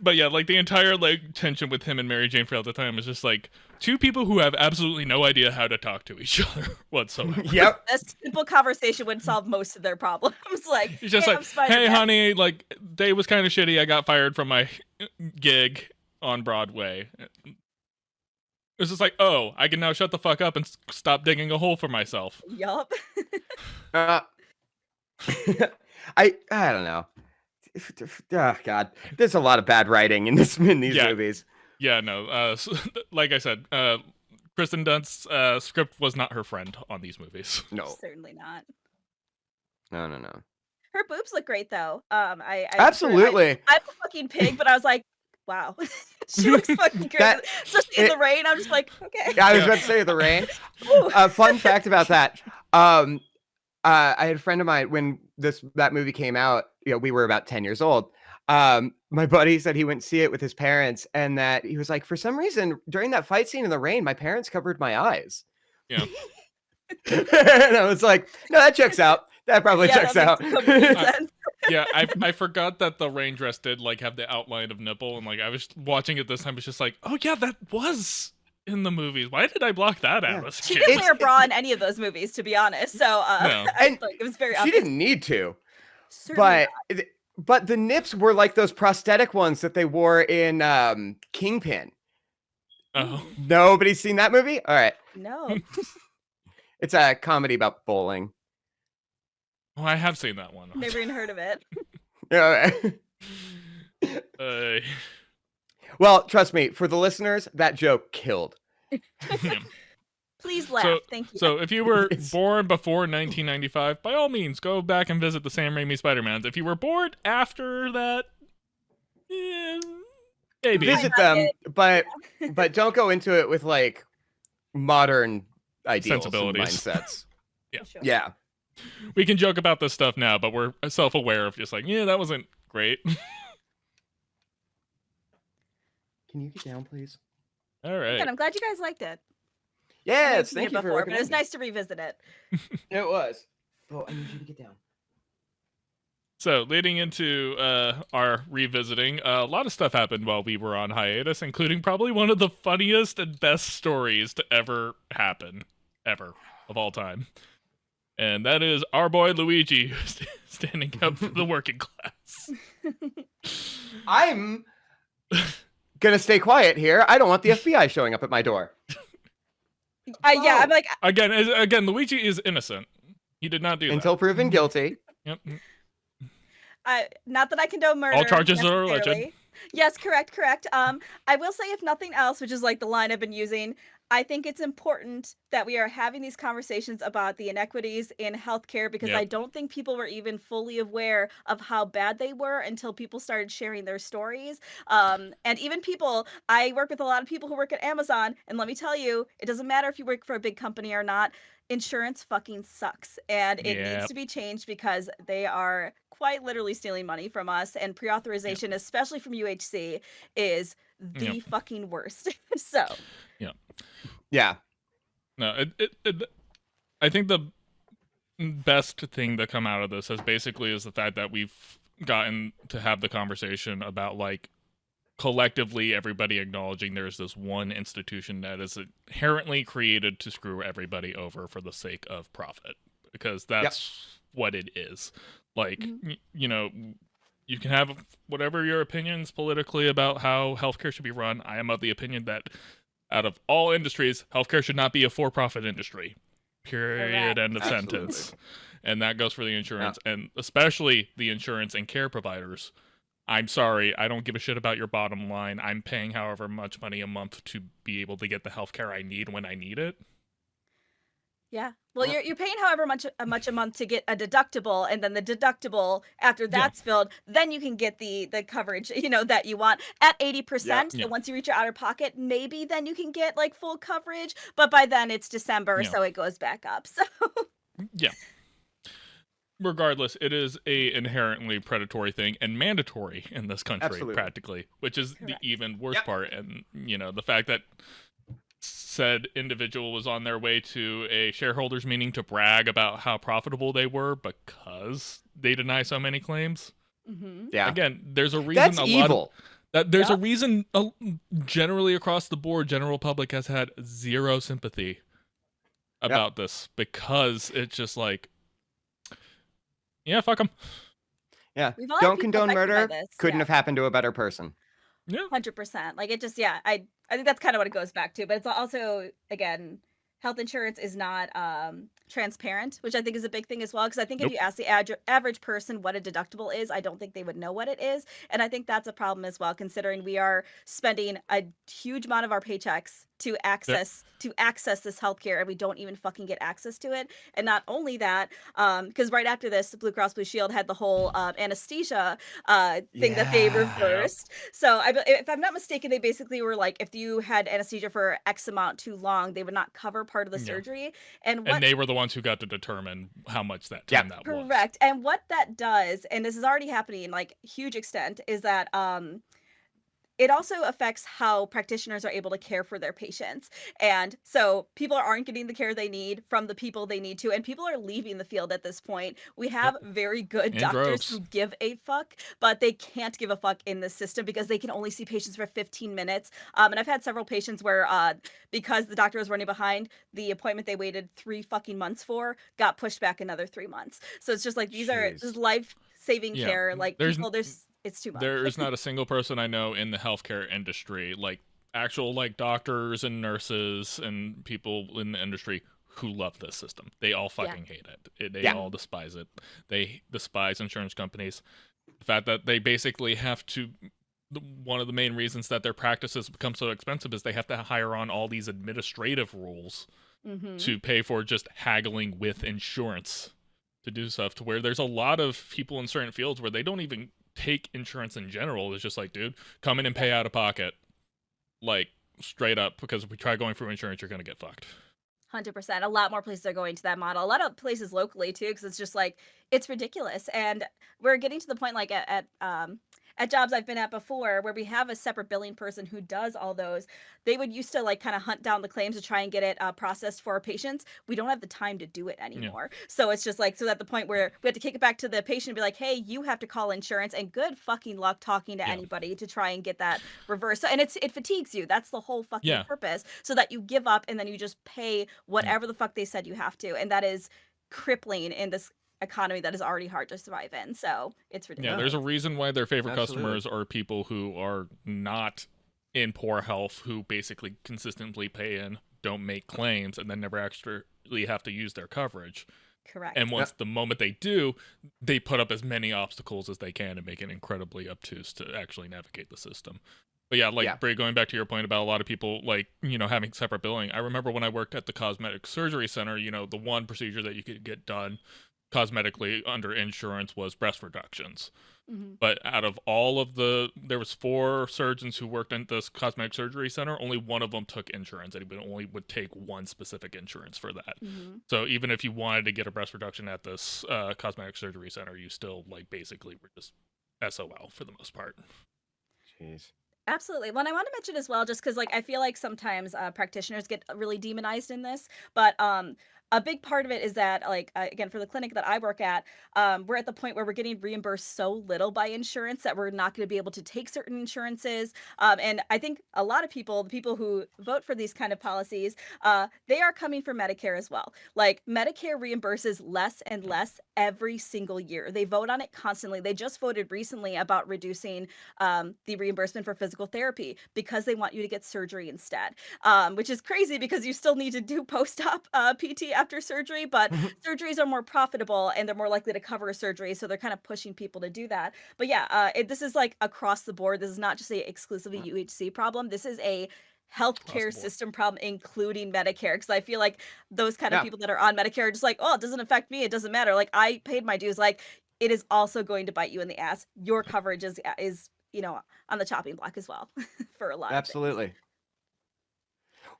But yeah, the entire tension with him and Mary Jane for all the time is just two people who have absolutely no idea how to talk to each other whatsoever. Yep. A simple conversation would solve most of their problems. He's just hey, I'm hey, Spider-Man. honey, day was kind of shitty. I got fired from my gig on Broadway. It's just oh, I can now shut the fuck up and stop digging a hole for myself. Yup. I don't know. Oh God, there's a lot of bad writing in these Yeah. movies. Yeah, no. Like I said, Kristen Dunst's script was not her friend on these movies. No, Certainly not. no. Her boobs look great though. Absolutely. I'm a fucking pig, but I was like, wow, she looks fucking great, That especially in it, the rain. I'm just like, okay. I was Yeah. about to say the rain. Ooh. Fun fact about that. I had a friend of mine when that movie came out. You know, we were about 10 years old. My buddy said he went to see it with his parents, and that he was like, for some reason, during that fight scene in the rain, my parents covered my eyes. Yeah. And I was like, no, that checks out. That probably Yeah, checks that out. makes complete I- sense. Yeah, I forgot that the rain dress did like have the outline of nipple, and like I was watching it this time, it's just like, oh yeah, that was in the movies. Why did I block that out Yeah. as a She kid? didn't It's- wear a bra in any of those movies, to be honest. So No. And like, it was very she obvious. didn't need to. Certainly But the nips were like those prosthetic ones that they wore in Kingpin. Oh, Nobody's seen that movie? All right. not. No. It's a comedy about bowling. oh, I have seen that one. Never even heard of it. Yeah. Uh, Well, trust me, for the listeners, that joke killed. yeah. Please laugh. Thank you. So if you were It's- born before 1995, by all means, go back and visit the Sam Raimi Spider-Mans. If you were born after that, maybe. Visit them, but don't go into it with like modern ideals and Sensibilities. mindsets. Yeah. Sure. Yeah. We can joke about this stuff now, but we're self-aware of just like, yeah, that wasn't great. Can you get down, please? All right. And I'm glad you guys liked it. Yes, I've thank seen you it for before, but it was recommending. nice to revisit it. It was. Oh, I need you to get down. So, leading into our revisiting, a lot of stuff happened while we were on hiatus, including probably one of the funniest and best stories to ever happen, ever, of all time. And that is our boy Luigi standing up for the working class. I'm gonna stay quiet here. I don't want the FBI showing up at my door. Yeah, I'm like, Again, Luigi is innocent. He did not do Until proven guilty. that. Yep. not that I condone murder. All charges are alleged. necessarily. Yes, correct. I will say, if nothing else, which is like the line I've been using, I think it's important that we are having these conversations about the inequities in healthcare, because Yep. I don't think people were even fully aware of how bad they were until people started sharing their stories. And even people, I work with a lot of people who work at Amazon, and let me tell you, it doesn't matter if you work for a big company or not. Insurance fucking sucks, and it needs Yep. to be changed because they are quite literally stealing money from us, and pre-authorization, especially from UHC, is the Yep. fucking worst. So Yeah. No, I think the best thing to come out of this is basically is the fact that we've gotten to have the conversation about like collectively everybody acknowledging there's this one institution that is inherently created to screw everybody over for the sake of profit, because that's what it is. Like, you know, you can have whatever your opinions politically about how healthcare should be run. I am of the opinion that out of all industries, healthcare should not be a for-profit industry. Period. Correct. End of Absolutely. sentence. And that goes for the insurance, and especially the insurance and care providers. I'm sorry, I don't give a shit about your bottom line. I'm paying however much money a month to be able to get the healthcare I need when I need it. yeah, well, you're paying however much a month to get a deductible, and then the deductible after that's filled, then you can get the coverage that you want at 80%. Yeah. And once you reach your outer pocket, maybe then you can get like full coverage. But by then it's December, Yeah. so it goes back up. So Yeah. Regardless, it is a inherently predatory thing and mandatory in this country, Absolutely. practically, which is Correct. the even worse Yep. part. And, the fact that said individual was on their way to a shareholders meeting to brag about how profitable they were because they deny so many claims. Yeah. Again, there's a reason That's a lot evil. of there's a Yep. reason generally across the board, general public has had zero sympathy about this, because it's just like, yeah, fuck them. Yeah. we've all had Don't people condone affected by murder. this, Couldn't yeah. have happened to a better person. Yeah. 100%. Like, it just, I think that's kind of what it goes back to. But it's also, again, health insurance is not transparent, which I think is a big thing as well. Because I think if Nope. you ask the average person what a deductible is, I don't think they would know what it is. And I think that's a problem as well, considering we are spending a huge amount of our paychecks to There- access this healthcare, and we don't even fucking get access to it. And not only that, because right after this, Blue Cross Blue Shield had the whole anesthesia thing that they Yeah. reversed. So if I'm not mistaken, they basically were like, if you had anesthesia for X amount too long, they would not cover part of the Yeah. surgery. And And they were the ones who got to determine how much that time that was. correct. And what that does, and this is already happening in like huge extent, is that it also affects how practitioners are able to care for their patients. And so people aren't getting the care they need from the people they need to, and people are leaving the field at this point. We have very good In doctors droves. who give a fuck, but they can't give a fuck in this system because they can only see patients for 15 minutes. And I've had several patients where because the doctor was running behind, the appointment they waited 3 fucking months for got pushed back another 3 months. So it's just like this is life-saving Yeah. care. Like There's it's too much. There is not a single person I know in the healthcare industry, like actual like doctors and nurses and people in the industry who love this system. They all fucking hate it. They all despise it. They despise insurance companies. The fact that they basically have to one of the main reasons that their practices become so expensive is they have to hire on all these administrative rules to pay for just haggling with insurance to do stuff, to where there's a lot of people in certain fields where they don't even take insurance in general. It's just like, dude, come in and pay out of pocket, like straight up, because if we try going through insurance, you're gonna get fucked. 100%. A lot more places are going to that model. A lot of places locally too, because it's just like it's ridiculous. And we're getting to the point like at jobs I've been at before where we have a separate billing person who does all those. They would used to like kind of hunt down the claims to try and get it processed for our patients. We don't have the time to do it anymore. So it's just like, so at the point where we have to kick it back to the patient and be like, hey, you have to call insurance, and good fucking luck talking to anybody to try and get that reversed. And it fatigues you. That's the whole fucking purpose, so that you give up and then you just pay whatever the fuck they said you have to. And that is crippling in this economy that is already hard to survive in. So it's ridiculous. Yeah, there's a reason why their favorite customers are people who are not in poor health, who basically consistently pay in, don't make claims, and then never actually have to use their coverage. Correct. And once the moment they do, they put up as many obstacles as they can and make it incredibly obtuse to actually navigate the system. But Brie, going back to your point about a lot of people, like, having separate billing. I remember when I worked at the cosmetic surgery center, the one procedure that you could get done cosmetically under insurance was breast reductions. But out of all of there was 4 surgeons who worked in this cosmetic surgery center. Only one of them took insurance, and he only would take one specific insurance for that. So even if you wanted to get a breast reduction at this cosmetic surgery center, you still basically were just SOL for the most part. Jeez. Absolutely. Well, and I want to mention as well, just because I feel like sometimes practitioners get really demonized in this, but a big part of it is that again, for the clinic that I work at, we're at the point where we're getting reimbursed so little by insurance that we're not going to be able to take certain insurances. And I think a lot of people, the people who vote for these kind of policies, they are coming for Medicare as well. Like Medicare reimburses less and less every single year. They vote on it constantly. They just voted recently about reducing the reimbursement for physical therapy because they want you to get surgery instead, which is crazy because you still need to do post-op PT after surgery, but surgeries are more profitable and they're more likely to cover a surgery, so they're kind of pushing people to do that. But yeah, this is like across the board. This is not just a exclusively UHC problem. This is a healthcare system problem, including Medicare, because I feel like those kind of people that are on Medicare are just like, oh, it doesn't affect me, it doesn't matter, like I paid my dues. Like it is also going to bite you in the ass. Your coverage is on the chopping block as well for a lot of things.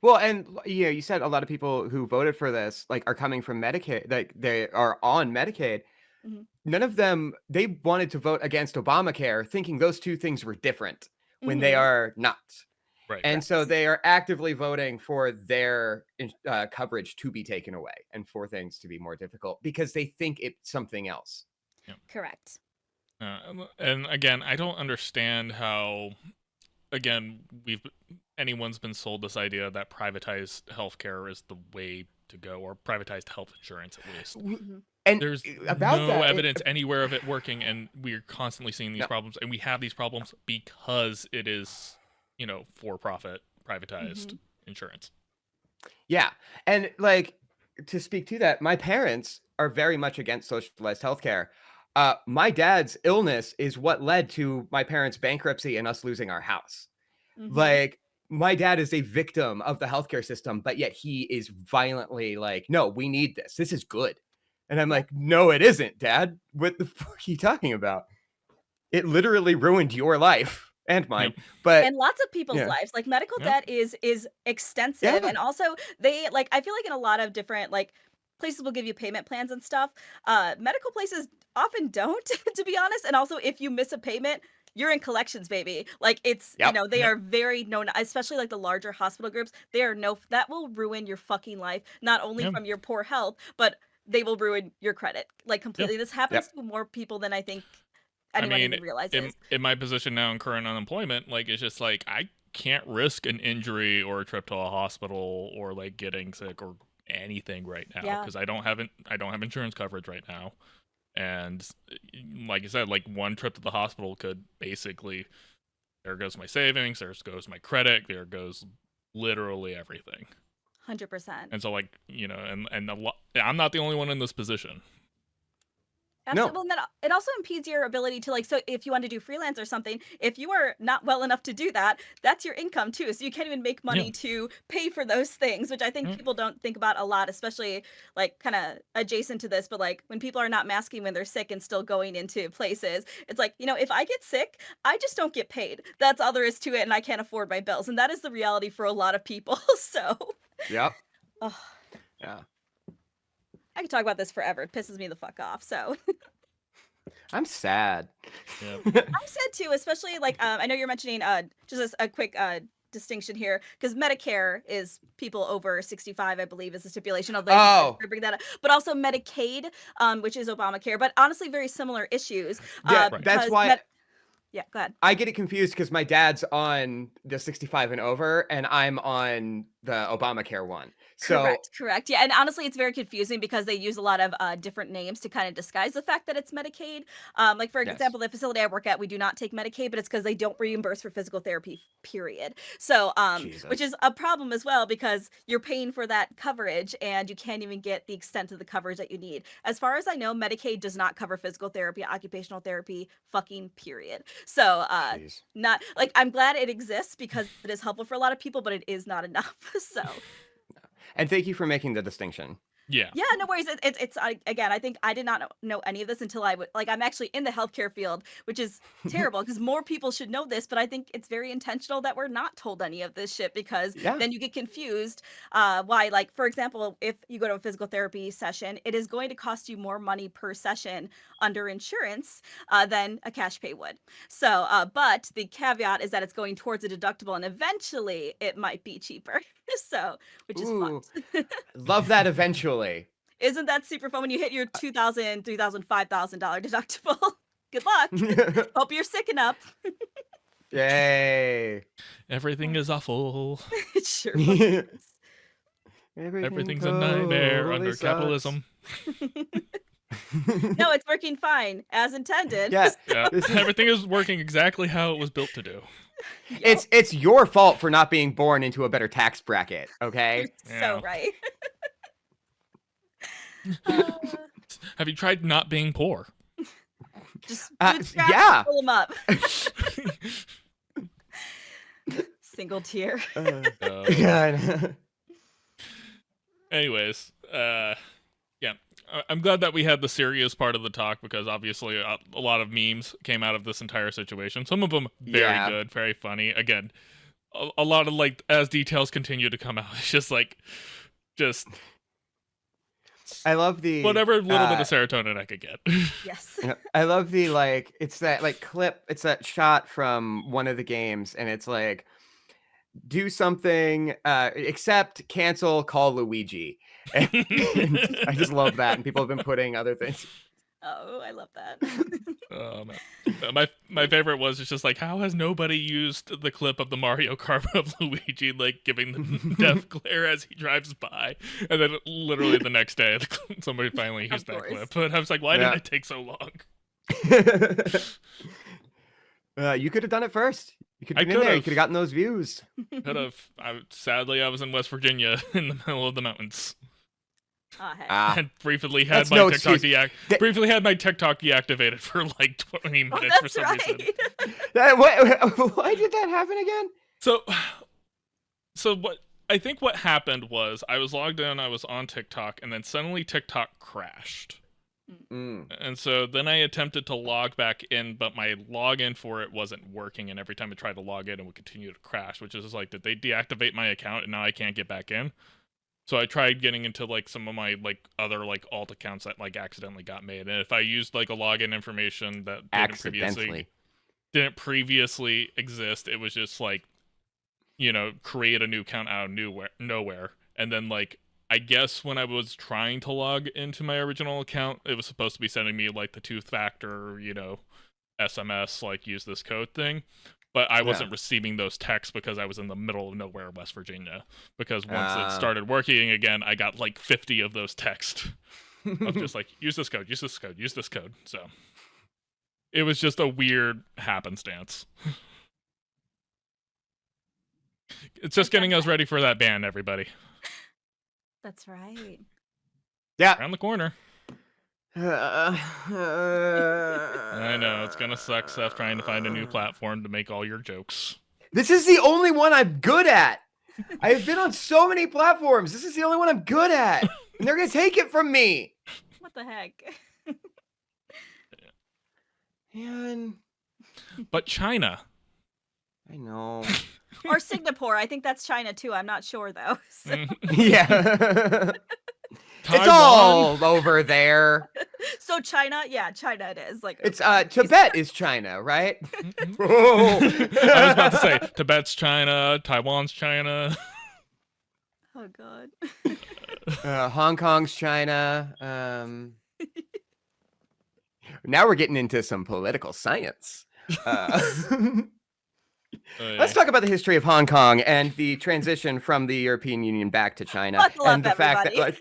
Well, and you said a lot of people who voted for this are coming from Medicaid, like they are on Medicaid. None of them, they wanted to vote against Obamacare thinking those two things were different when they are not. Right. And so they are actively voting for their coverage to be taken away and for things to be more difficult because they think it's something else. Correct. And again, I don't understand how, anyone's been sold this idea that privatized healthcare is the way to go, or privatized health insurance at least. And there's no evidence anywhere of it working, and we're constantly seeing these problems, and we have these problems because it is, for-profit privatized insurance. Yeah, and to speak to that, my parents are very much against socialized healthcare. My dad's illness is what led to my parents' bankruptcy and us losing our house. my dad is a victim of the healthcare system, but yet he is violently like, no, we need this. This is good. And I'm like, no, it isn't, Dad. What the fuck are you talking about? It literally ruined your life and mine. But and lots of people's lives. Like medical debt is extensive, and also they like. I feel like in a lot of different like places will give you payment plans and stuff. Medical places often don't, to be honest. And also, if you miss a payment, you're in collections, baby. Like it's they are very known, especially like the larger hospital groups. They are that will ruin your fucking life, not only from your poor health, but they will ruin your credit like completely. This happens to more people than I think anyone even realizes. In my position now in current unemployment, like it's just like I can't risk an injury or a trip to a hospital or like getting sick or anything right now because I don't have insurance coverage right now. And like I said, like one trip to the hospital could basically, there goes my savings, there goes my credit, there goes literally everything. 100%. And so like, I'm not the only one in this position. Absolutely. Well, and then it also impedes your ability to like, so if you want to do freelance or something, if you are not well enough to do that, that's your income too. So you can't even make money to pay for those things, which I think people don't think about a lot, especially like kind of adjacent to this. But like when people are not masking when they're sick and still going into places, it's like, if I get sick, I just don't get paid. That's all there is to it. And I can't afford my bills. And that is the reality for a lot of people. So. Yep. Oh. Yeah. I could talk about this forever. It pisses me the fuck off. So I'm sad. Yep. I'm sad too, especially like I know you're mentioning just a quick distinction here because Medicare is people over 65, I believe, is the stipulation. Although bring that up, but also Medicaid, which is Obamacare, but honestly, very similar issues. That's why. Yeah, go ahead. I get it confused because my dad's on the 65 and over, and I'm on the Obamacare one. So correct. Yeah, and honestly, it's very confusing because they use a lot of different names to kind of disguise the fact that it's Medicaid. Like for example, the facility I work at, we do not take Medicaid, but it's because they don't reimburse for physical therapy. Period. So, which is a problem as well because you're paying for that coverage and you can't even get the extent of the coverage that you need. As far as I know, Medicaid does not cover physical therapy, occupational therapy, fucking period. So, not like I'm glad it exists because it is helpful for a lot of people, but it is not enough. So. And thank you for making the distinction. Yeah, no worries. It's again, I think I did not know any of this until I'm actually in the healthcare field, which is terrible because more people should know this, but I think it's very intentional that we're not told any of this shit because then you get confused why, like, for example, if you go to a physical therapy session, it is going to cost you more money per session under insurance than a cash pay would. So, but the caveat is that it's going towards a deductible and eventually it might be cheaper. So, which is fun. Love that eventually. Isn't that super fun when you hit your $2,000, $3,000, $5,000 deductible? Good luck. Hope you're sick enough. Yay. Everything is awful. It sure is. Everything's a nightmare under capitalism. No, it's working fine as intended. Yeah. Everything is working exactly how it was built to do. It's your fault for not being born into a better tax bracket, okay? So right. Have you tried not being poor? Just pull them up. Single tier. Anyways, I'm glad that we had the serious part of the talk because obviously a lot of memes came out of this entire situation. Some of them very good, very funny. Again, a lot of like as details continue to come out, it's just I love the whatever little bit of serotonin I could get. Yes. I love the it's that clip, it's that shot from one of the games, and it's like do something except cancel call Luigi. And I just love that, and people have been putting other things. Oh, I love that. Oh man, my favorite was just like, how has nobody used the clip of the Mario Kart of Luigi like giving the death glare as he drives by, and then literally the next day somebody finally used that clip. But I was like, why did it take so long? You could have done it first. You could have been in there. You could have gotten those views. Could have. Sadly, I was in West Virginia in the middle of the mountains. And briefly had my TikTok deactivated for like 20 minutes for some reason. Why did that happen again? So So what happened was I was logged in, I was on TikTok, and then suddenly TikTok crashed. And so then I attempted to log back in, but my login for it wasn't working, and every time I tried to log in, it would continue to crash, which is like, did they deactivate my account and now I can't get back in? So I tried getting into like some of my like other like alt accounts that like accidentally got made, and if I used like a login information that didn't previously exist, it was just like, create a new account out of nowhere. And then like, I guess when I was trying to log into my original account, it was supposed to be sending me like the two-factor, SMS, like use this code thing. But I wasn't receiving those texts because I was in the middle of nowhere, West Virginia. Because once it started working again, I got like 50 of those texts of just like, use this code, use this code, use this code. So it was just a weird happenstance. It's just getting us ready for that ban, everybody. That's right. Yeah. Around the corner. I know, it's gonna suck, Seth, trying to find a new platform to make all your jokes. This is the only one I'm good at. I have been on so many platforms. This is the only one I'm good at. And they're gonna take it from me. What the heck? Man. But China. I know. Or Singapore. I think that's China too. I'm not sure though. So. Yeah. It's all over there. So China, yeah, China it is. Like it's Tibet is China, right? I was about to say Tibet's China, Taiwan's China. Oh god. Hong Kong's China. Now we're getting into some political science. Let's talk about the history of Hong Kong and the transition from the European Union back to China, and the fact that,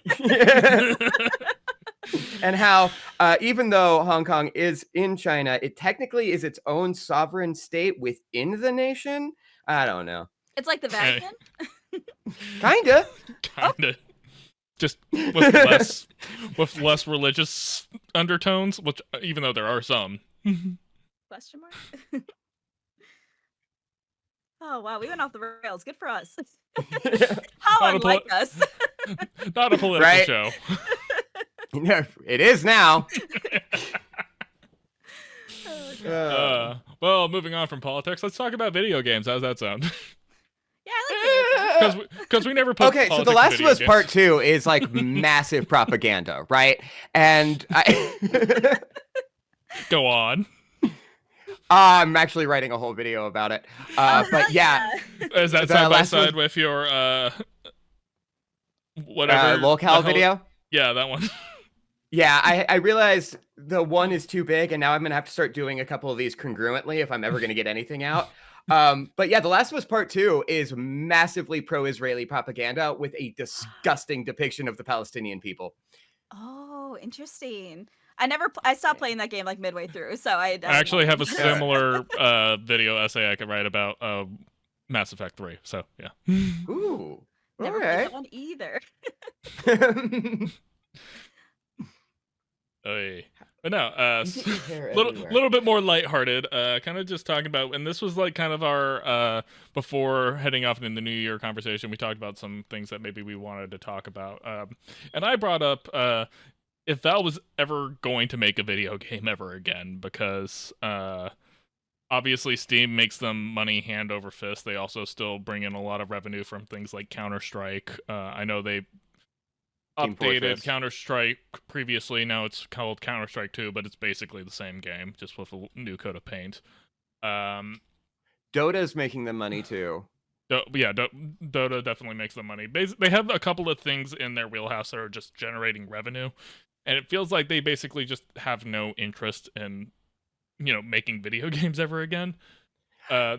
and how even though Hong Kong is in China, it technically is its own sovereign state within the nation. I don't know. It's like the Vatican. Kinda. Just with less religious undertones, which even though there are some. Question mark. Oh wow, we went off the rails. Good for us. How unlike us. Not a political show. It is now. Well, moving on from politics, let's talk about video games. How's that sound? Yeah, I like video games. Because we never put okay, so The Last of Us Part 2 is like massive propaganda, right? And go on. I'm actually writing a whole video about it. But yeah. Is that side by side with your whatever locale video? Yeah, that one. Yeah, I realized the one is too big, and now I'm gonna have to start doing a couple of these congruently if I'm ever gonna get anything out. But yeah, The Last of Us Part 2 is massively pro-Israeli propaganda with a disgusting depiction of the Palestinian people. Oh, interesting. I stopped playing that game like midway through, so I actually have a similar video essay I could write about Mass Effect 3. So yeah. Ooh, never played that one either. But no, little bit more lighthearted. Kind of just talking about, and this was like kind of our before heading off into the New Year conversation. We talked about some things that maybe we wanted to talk about, and I brought up if Valve was ever going to make a video game ever again, because obviously Steam makes them money hand over fist. They also still bring in a lot of revenue from things like Counter-Strike. I know they updated Counter-Strike previously. Now it's called Counter-Strike 2, but it's basically the same game, just with a new coat of paint. Dota's making them money too. Dota definitely makes them money. They have a couple of things in their wheelhouse that are just generating revenue. And it feels like they basically just have no interest in, making video games ever again. My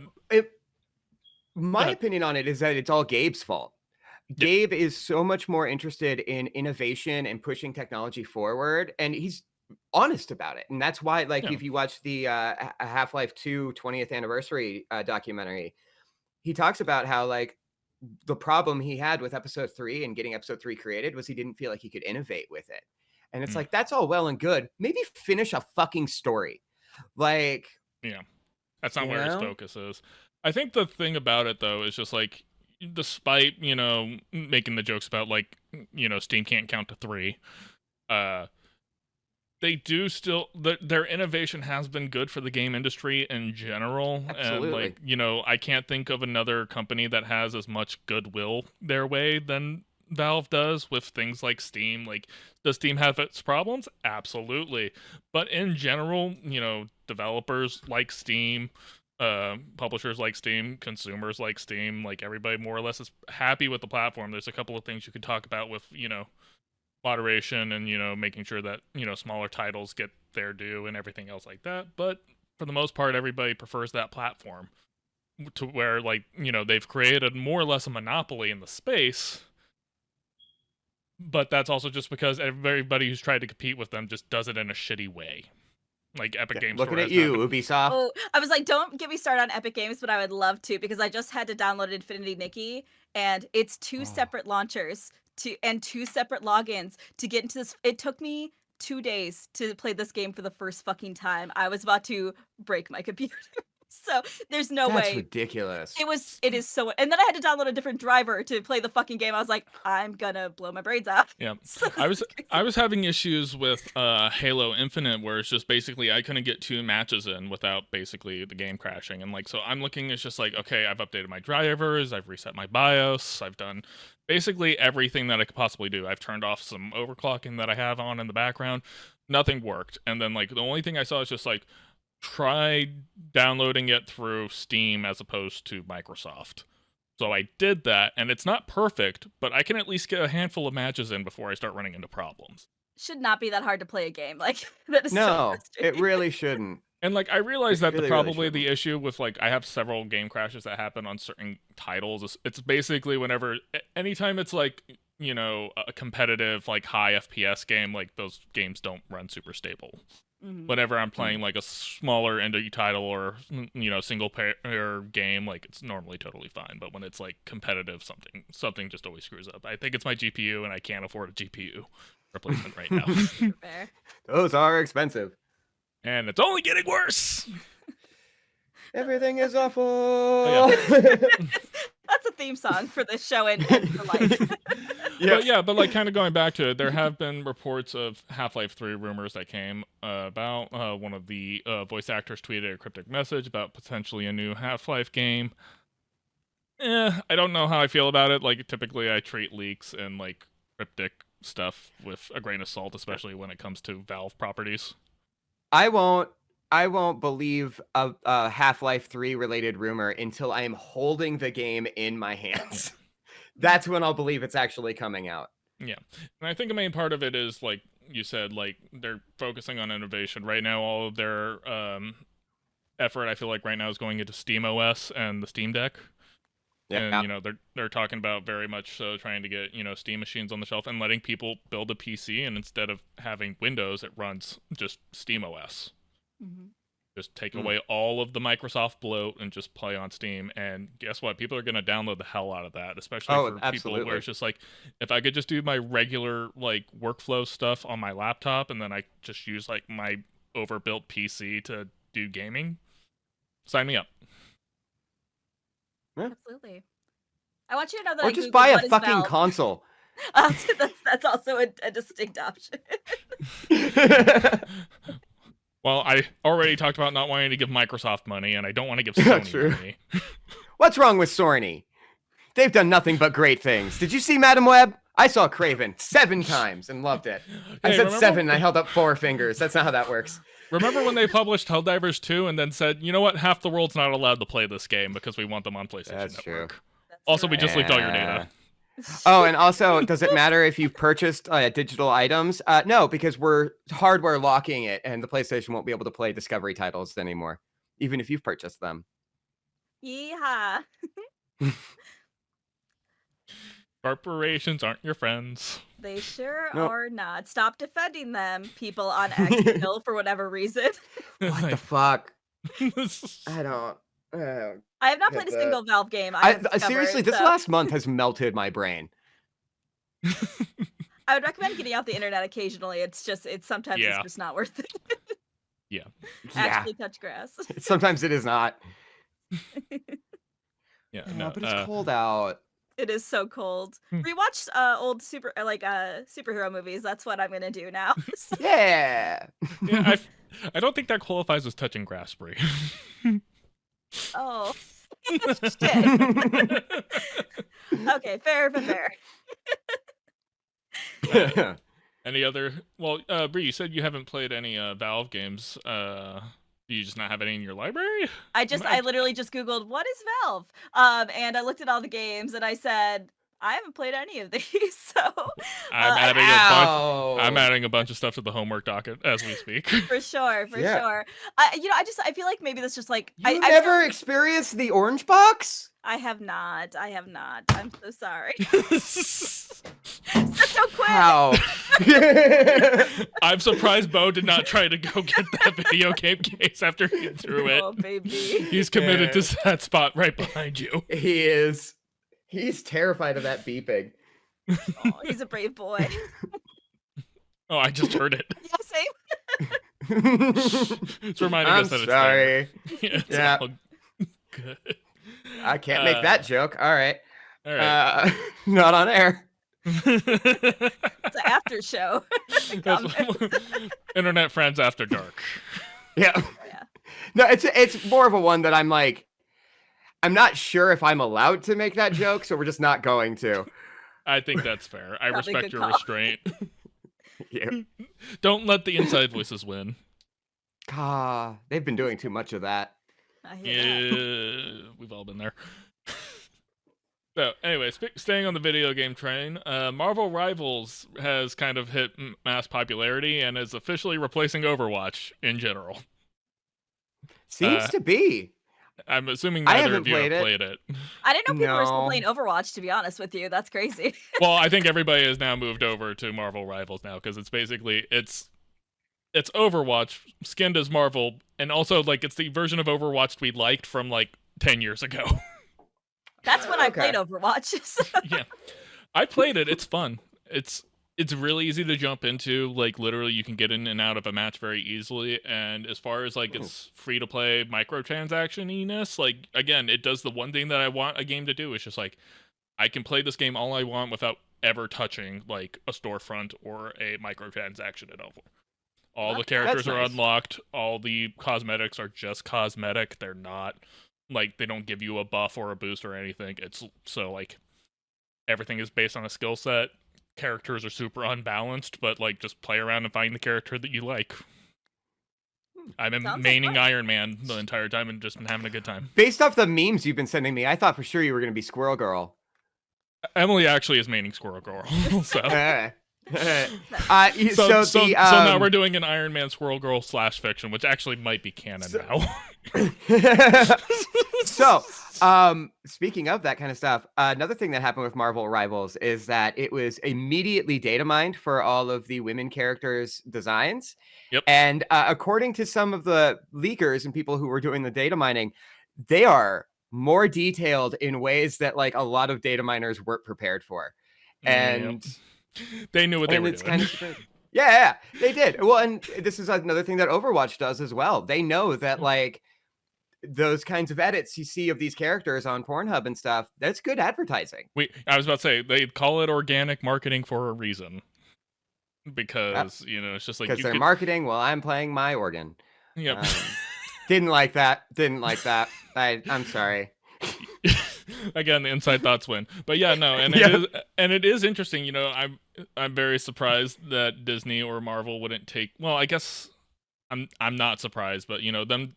opinion on it is that it's all Gabe's fault. Gabe is so much more interested in innovation and pushing technology forward, and he's honest about it. And that's why, if you watch the Half-Life 2 20th anniversary documentary, he talks about how, the problem he had with episode 3 and getting episode 3 created was he didn't feel like he could innovate with it. And it's that's all well and good. Maybe finish a fucking story. Yeah, that's not where his focus is. I think the thing about it, though, is just despite, you know, making the jokes about like, you know, Steam can't count to 3, they do still their innovation has been good for the game industry in general. Absolutely. And like, you know, I can't think of another company that has as much goodwill their way than Valve does with things like Steam. Like, does Steam have its problems? Absolutely. But in general, you know, developers like Steam, publishers like Steam, consumers like Steam, like everybody more or less is happy with the platform. There's a couple of things you could talk about with, you know, moderation and, you know, making sure that, you know, smaller titles get their due and everything else like that. But for the most part, everybody prefers that platform, to where, like, you know, they've created more or less a monopoly in the space. But that's also just because everybody who's tried to compete with them just does it in a shitty way. Like Epic Games Looking Store at has you, not been- Ubisoft. Oh, I was like, don't get me started on Epic Games, but I would love to, because I just had to download Infinity Nikki, and it's 2 Oh. separate launchers and 2 separate logins to get into this. It took me 2 days to play this game for the first fucking time. I was about to break my computer. So there's no That's way. ridiculous. It is so, and then I had to download a different driver to play the fucking game. I was like, I'm gonna blow my brains out. Yeah. So I this was is crazy. I was having issues with Halo Infinite, where it's just basically I couldn't get 2 matches in without basically the game crashing. And like, so I'm looking, it's just like, okay, I've updated my drivers, I've reset my BIOS, I've done basically everything that I could possibly do. I've turned off some overclocking that I have on in the background. Nothing worked. And then like the only thing I saw is just like, try downloading it through Steam as opposed to Microsoft. So I did that, and it's not perfect, but I can at least get a handful of matches in before I start running into problems. Should not be that hard to play a game. Like, that is so No, it frustrating. really shouldn't. And like, I realize that Really, probably really the issue with like, I have several game crashes that happen on certain titles. It's basically whenever, anytime it's like, you know, a competitive like high FPS game, like those games don't run super stable. Mhm. Whenever I'm playing like a smaller indie title or, you know, single player game, like it's normally totally fine. But when it's like competitive, something just always screws up. I think it's my GPU, and I can't afford a GPU replacement right now. Fair. Those are expensive. And it's only getting worse. Everything is awful. Oh, That's a theme song for this show and for life. But like kind of going back to it, there have been reports of Half-Life 3 rumors that came about. One of the voice actors tweeted a cryptic message about potentially a new Half-Life game. I don't know how I feel about it. Like, typically I treat leaks and like cryptic stuff with a grain of salt, especially when it comes to Valve properties. I won't believe a Half-Life 3 related rumor until I am holding the game in my hands. That's when I'll believe it's actually coming out. Yeah. And I think a main part of it is, like you said, like they're focusing on innovation. Right now, all of their effort, I feel like right now, is going into SteamOS and the Steam Deck. Yeah. And, you know, they're talking about very much so trying to get, you know, Steam machines on the shelf and letting people build a PC, and instead of having Windows, it runs just SteamOS. Mm-hmm. Just take away all of the Microsoft bloat and just play on Steam. And guess what? People are going to download the hell out of that, especially for people where it's just like, if I could just do my regular like workflow stuff on my laptop and then I just use like my overbuilt PC to do gaming, sign me up. Absolutely. I want you to know that Or I just Googled buy what a is fucking Valve. console. That's also a distinct option. Well, I already talked about not wanting to give Microsoft money, and I don't want to give That's Sony true. money. What's wrong with Sony? They've done nothing but great things. Did you see Madam Web? I saw Craven 7 times and loved it. I Hey, said remember- 7 and I held up 4 fingers. That's not how that works. Remember when they published Helldivers 2 and then said, you know what, half the world's not allowed to play this game because we want them on PlayStation That's true. Network. That's Also, we right. just leaked all your data. Oh, and also, does it matter if you've purchased digital items? No, because we're hardware locking it, and the PlayStation won't be able to play Discovery titles anymore, even if you've purchased them. Yeehaw. Corporations aren't your friends. They sure Nope. are not. Stop defending them, people on X Hill, for whatever reason. What the fuck? This- I don't. I have not Hit played a that. single Valve game. I have Seriously, discovered, this so last month has melted my brain. I would recommend getting off the internet occasionally. It's sometimes Yeah. it's just not worth it. Yeah. Actually touch grass. Sometimes it is not. Yeah, Yeah, no, but it's cold out. It is so cold. Hmm. Rewatch old superhero movies. That's what I'm gonna do now. Yeah. Yeah, I don't think that qualifies as touching grass, Brie. Oh shit. Okay, fair but fair. Any other? Well, Brie, you said you haven't played any Valve games. Do you just not have any in your library? I literally just Googled what is Valve? And I looked at all the games and I said, I haven't played any of these. So I'm adding I'm Ow. adding a bunch of stuff to the homework docket as we speak. for sure, for Yeah. sure. I feel like maybe that's just like You never experienced the orange box? I have not. I have not. I'm so sorry. So quick. How? I'm surprised Bo did not try to go get that video game case after he threw it. Oh baby. He's committed to that spot right behind you. He is. He's terrified of that beeping. Oh, he's a brave boy. Oh, I just heard it. Yeah, same. It's reminding I'm us that sorry. it's there. It's Yeah. all good. I can't make that joke. All right. All right. Not on air. It's an after show. Internet friends after dark. Yeah. Yeah. No, it's more of a one that I'm like, I'm not sure if I'm allowed to make that joke, so we're just not going to. I think that's fair. I Probably respect good your call. restraint. Yeah. Don't let the inside voices win. They've been doing too much of that. I hear that. Yeah, we've all been there. So, anyway, staying on the video game train, Marvel Rivals has kind of hit mass popularity and is officially replacing Overwatch in general. Seems to be. I'm assuming I neither haven't of you have played it. I didn't know people were still No. playing Overwatch, to be honest with you. That's crazy. Well, I think everybody has now moved over to Marvel Rivals now because it's basically it's Overwatch skinned as Marvel, and also like it's the version of Overwatch we liked from like 10 years ago. That's when I Okay. played Overwatch. So- Yeah, I played it. It's fun. It's really easy to jump into. Like literally, you can get in and out of a match very easily. And as far as like its free to play microtransaction-iness, like again, it does the one thing that I want a game to do. It's just like I can play this game all I want without ever touching like a storefront or a microtransaction at all. All the characters That's are nice. unlocked. All the cosmetics are just cosmetic. They're not like they don't give you a buff or a boost or anything. It's so like everything is based on a skill set. Characters are super unbalanced, but like just play around and find the character that you like. I'm Sounds like maining fun. Iron Man the entire time and just been having a good time. Based off the memes you've been sending me, I thought for sure you were going to be Squirrel Girl. Emily actually is maining Squirrel Girl, so. So now we're doing an Iron Man Squirrel Girl / fiction, which actually might be canon now. So, speaking of that kind of stuff, another thing that happened with Marvel Rivals is that it was immediately data mined for all of the women characters' designs. Yep. And according to some of the leakers and people who were doing the data mining, they are more detailed in ways that like a lot of data miners weren't prepared for. And they knew what they were it's doing. kind of surprising. Yeah, they did. Well, and this is another thing that Overwatch does as well. They know that like those kinds of edits you see of these characters on Pornhub and stuff, that's good advertising. I was about to say they call it organic marketing for a reason, because it's just like Because they're marketing while I'm playing my organ. Yep. Didn't like that. I'm sorry. Again, the inside thoughts win. But yeah, no, and it is interesting. I'm very surprised that Disney or Marvel wouldn't take. Well, I guess I'm not surprised, but them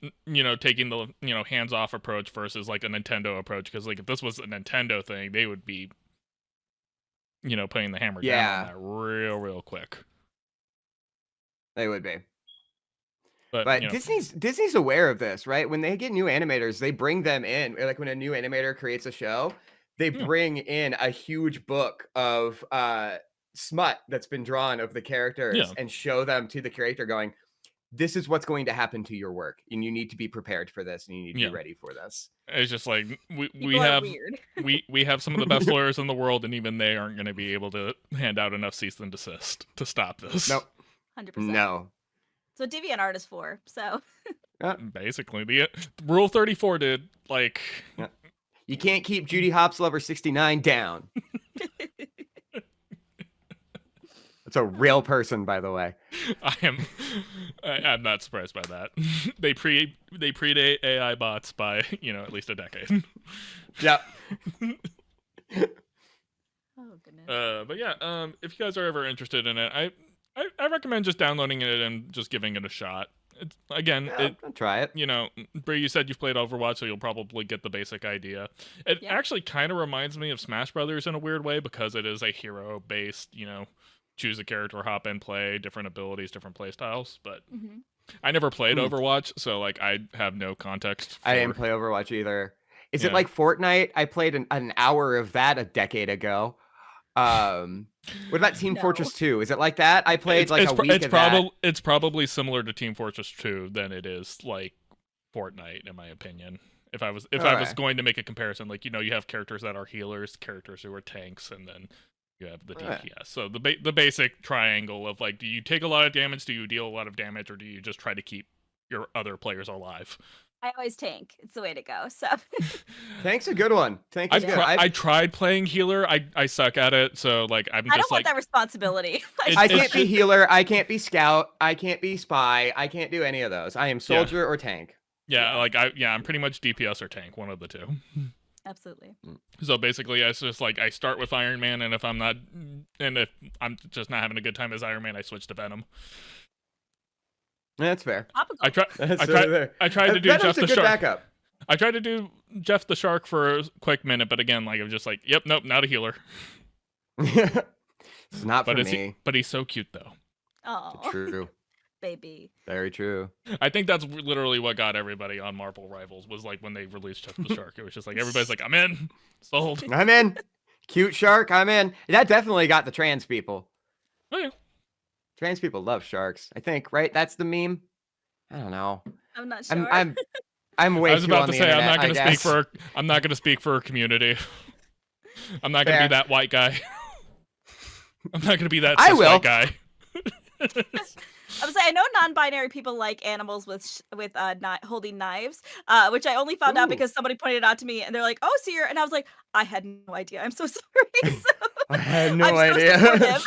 taking the hands off approach versus like a Nintendo approach, because like if this was a Nintendo thing, they would be putting the hammer down on that real quick. They would be. But Disney's aware of this, right? When they get new animators, they bring them in. Like when a new animator creates a show, they bring in a huge book of smut that's been drawn of the characters and show them to the creator going, this is what's going to happen to your work, and you need to be prepared for this, and you need to be ready for this. It's just like we have some of the best lawyers in the world, and even they aren't going to be able to hand out enough cease and desist to stop this. Nope. 100%. No. So DeviantArt is for. So basically, the Rule 34 did like. You can't keep Judy Hopps Lover 69 down. It's a real person, by the way. I'm not surprised by that. They predate AI bots by, at least a decade. Yep. Oh goodness. But yeah, if you guys are ever interested in it, I recommend just downloading it and just giving it a shot. It's, again, I'll try it. Brie, you said you've played Overwatch, so you'll probably get the basic idea. It actually kind of reminds me of Smash Brothers in a weird way because it is a hero-based, choose a character, hop in, play, different abilities, different play styles. But I never played Overwatch, so like I have no context. I didn't play Overwatch either. Is it like Fortnite? I played an hour of that a decade ago. What about Team Fortress 2? Is it like that? I played a week of that. It's probably similar to Team Fortress 2 than it is like Fortnite, in my opinion. If I was going to make a comparison, like you have characters that are healers, characters who are tanks, and then you have the DPS. So the basic triangle of like, do you take a lot of damage, do you deal a lot of damage, or do you just try to keep your other players alive? I always tank. It's the way to go. So Tank's a good one. Tank is good. I tried playing healer. I suck at it. So like I don't want that responsibility. I can't be healer. I can't be scout. I can't be spy. I can't do any of those. I am soldier or tank. Yeah, I'm pretty much DPS or tank, one of the two. Absolutely. So basically, it's just like I start with Iron Man, and if I'm just not having a good time as Iron Man, I switch to Venom. That's fair. I tried to do Jeff the Shark. Backup. I tried to do Jeff the Shark for a quick minute, but again, like I'm just like, yep, nope, not a healer. It's not for me. But he's so cute though. Oh, true. Baby. Very true. I think that's literally what got everybody on Marvel Rivals was like when they released Jeff the Shark. It was just like everybody's like, I'm in, sold. I'm in. Cute shark. I'm in. That definitely got the trans people. Oh yeah. Trans people love sharks, I think, right? That's the meme. I don't know. I'm not sure. I'm way. I was too about on to the say internet, I'm not going to speak for a community. I'm not going to be that white guy. I'm not going to be that cis white guy. I would say I know non-binary people like animals with holding knives, which I only found out because somebody pointed it out to me, and they're like, "Oh, so you're," and I was like, "I had no idea. I'm so sorry." So, I had no idea.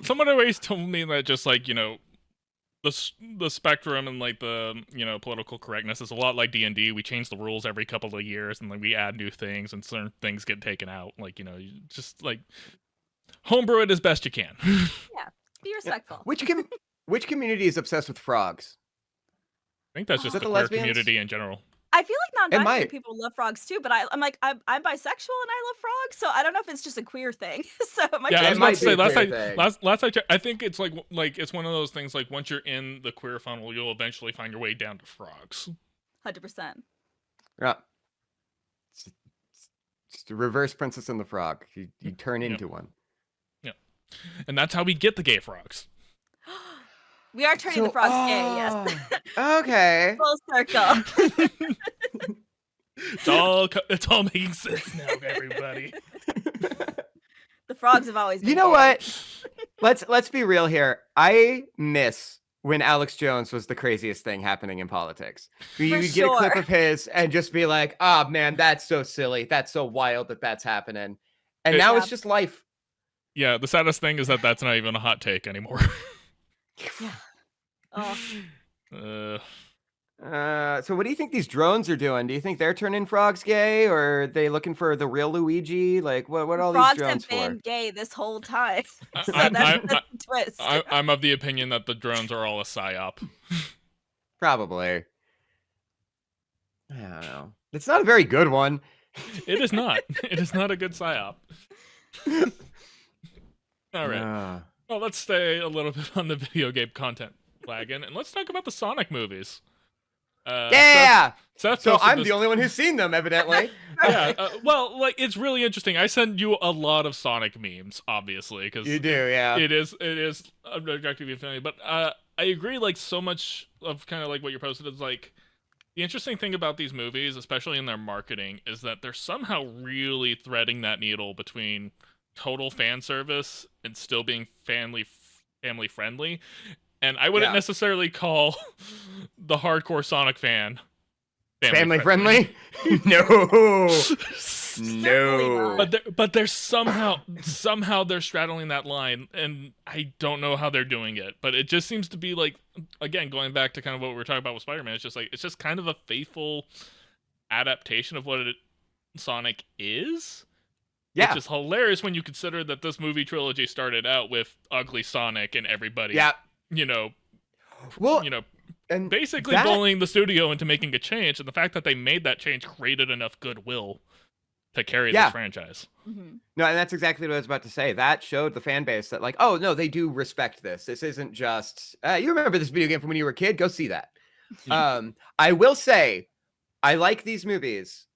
Someone always told me that just like the spectrum and like the political correctness is a lot like D&D. We change the rules every couple of years, and then we add new things, and certain things get taken out. Like you just like homebrew it as best you can. Yeah. Be respectful. Which community is obsessed with frogs? I think that's just the queer community in general. I feel like non-binary people love frogs too, but I'm like I'm bisexual and I love frogs, so I don't know if it's just a queer thing. So it might I was about to say last I checked, I think it's like it's one of those things like once you're in the queer funnel, you'll eventually find your way down to frogs. 100%. Yeah. It's the reverse Princess and the Frog. You turn into one. Yeah. And that's how we get the gay frogs. We are turning the frogs gay, yes. Okay. Full circle. It's all making sense now, everybody. The frogs have always been You know gay. what? Let's be real here. I miss when Alex Jones was the craziest thing happening in politics. You would get a clip of his and just be like, "Oh man, that's so silly. That's so wild that's happening." And now it's just life. Yeah, the saddest thing is that that's not even a hot take anymore. Oh. So what do you think these drones are doing? Do you think they're turning frogs gay, or are they looking for the real Luigi? Like, what are all these drones for? Frogs have been gay this whole time. So that's the twist. I'm of the opinion that the drones are all a psyop. Probably. I don't know. It's not a very good one. It is not. It is not a good psyop. All right. Well, let's stay a little bit on the video game content wagon, and let's talk about the Sonic movies. Seth so I'm the only one who's seen them, evidently. Yeah. Well, like it's really interesting. I send you a lot of Sonic memes, obviously, because you do. Yeah. It is objectively funny, but I agree. Like so much of kind of like what you posted is like the interesting thing about these movies, especially in their marketing, is that they're somehow really threading that needle between total fan service and still being family friendly. And I wouldn't necessarily call the hardcore Sonic fan family friendly? No. No. But there's somehow they're straddling that line, and I don't know how they're doing it. But it just seems to be like, again, going back to kind of what we were talking about with Spider-Man, it's just kind of a faithful adaptation of what Sonic is. Yeah. Which is hilarious when you consider that this movie trilogy started out with ugly Sonic and everybody, and basically bullying the studio into making a change, and the fact that they made that change created enough goodwill to carry this franchise. Mm-hmm. No, and that's exactly what I was about to say. That showed the fan base that, like, oh, no, they do respect this. This isn't just, you remember this video game from when you were a kid? Go see that. I will say, I like these movies.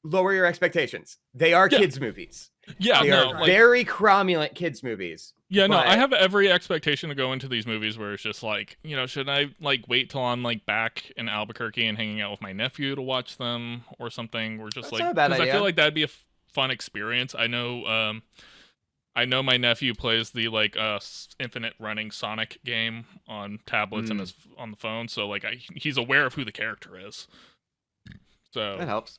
Lower your expectations. They are kids' movies. Yeah, they are very cromulent kids' movies. Yeah, no, I have every expectation to go into these movies where it's just like, should I like wait till I'm like back in Albuquerque and hanging out with my nephew to watch them or something? Or just That's not a bad idea. I feel like that'd be a fun experience. I know my nephew plays the like infinite running Sonic game on tablets and on the phone, so like he's aware of who the character is. So that helps.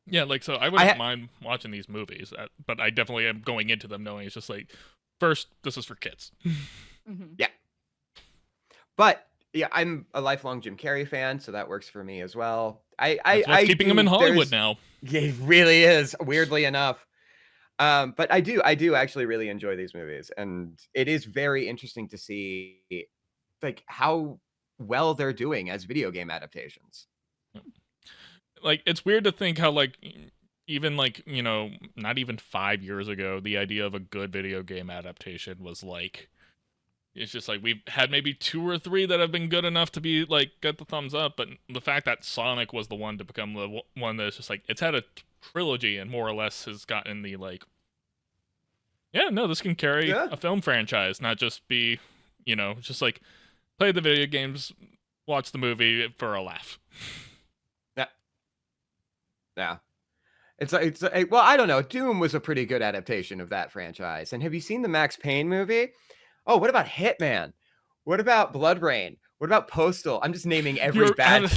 Yeah, like, so I wouldn't mind watching these movies, but I definitely am going into them knowing it's just like, first, this is for kids. Mm-hmm. Yeah. But, yeah, I'm a lifelong Jim Carrey fan, so that works for me as well. I keeping him in Hollywood now. Yeah, he really is, weirdly enough. But I do actually really enjoy these movies, and it is very interesting to see, like, how well they're doing as video game adaptations. Like, it's weird to think how, like, even, like, not even 5 years ago, the idea of a good video game adaptation was, like, it's just, like, we've had maybe 2 or 3 that have been good enough to be, like, get the thumbs up, but the fact that Sonic was the one to become the one that's just, like, it's had a trilogy and more or less has gotten the, like, yeah, no, this can carry a film franchise, not just be, just, like, play the video games, watch the movie for a laugh. Yeah. It's well, I don't know. Doom was a pretty good adaptation of that franchise. And have you seen the Max Payne movie? Oh, what about Hitman? What about Blood Rain? What about Postal? I'm just naming every bad.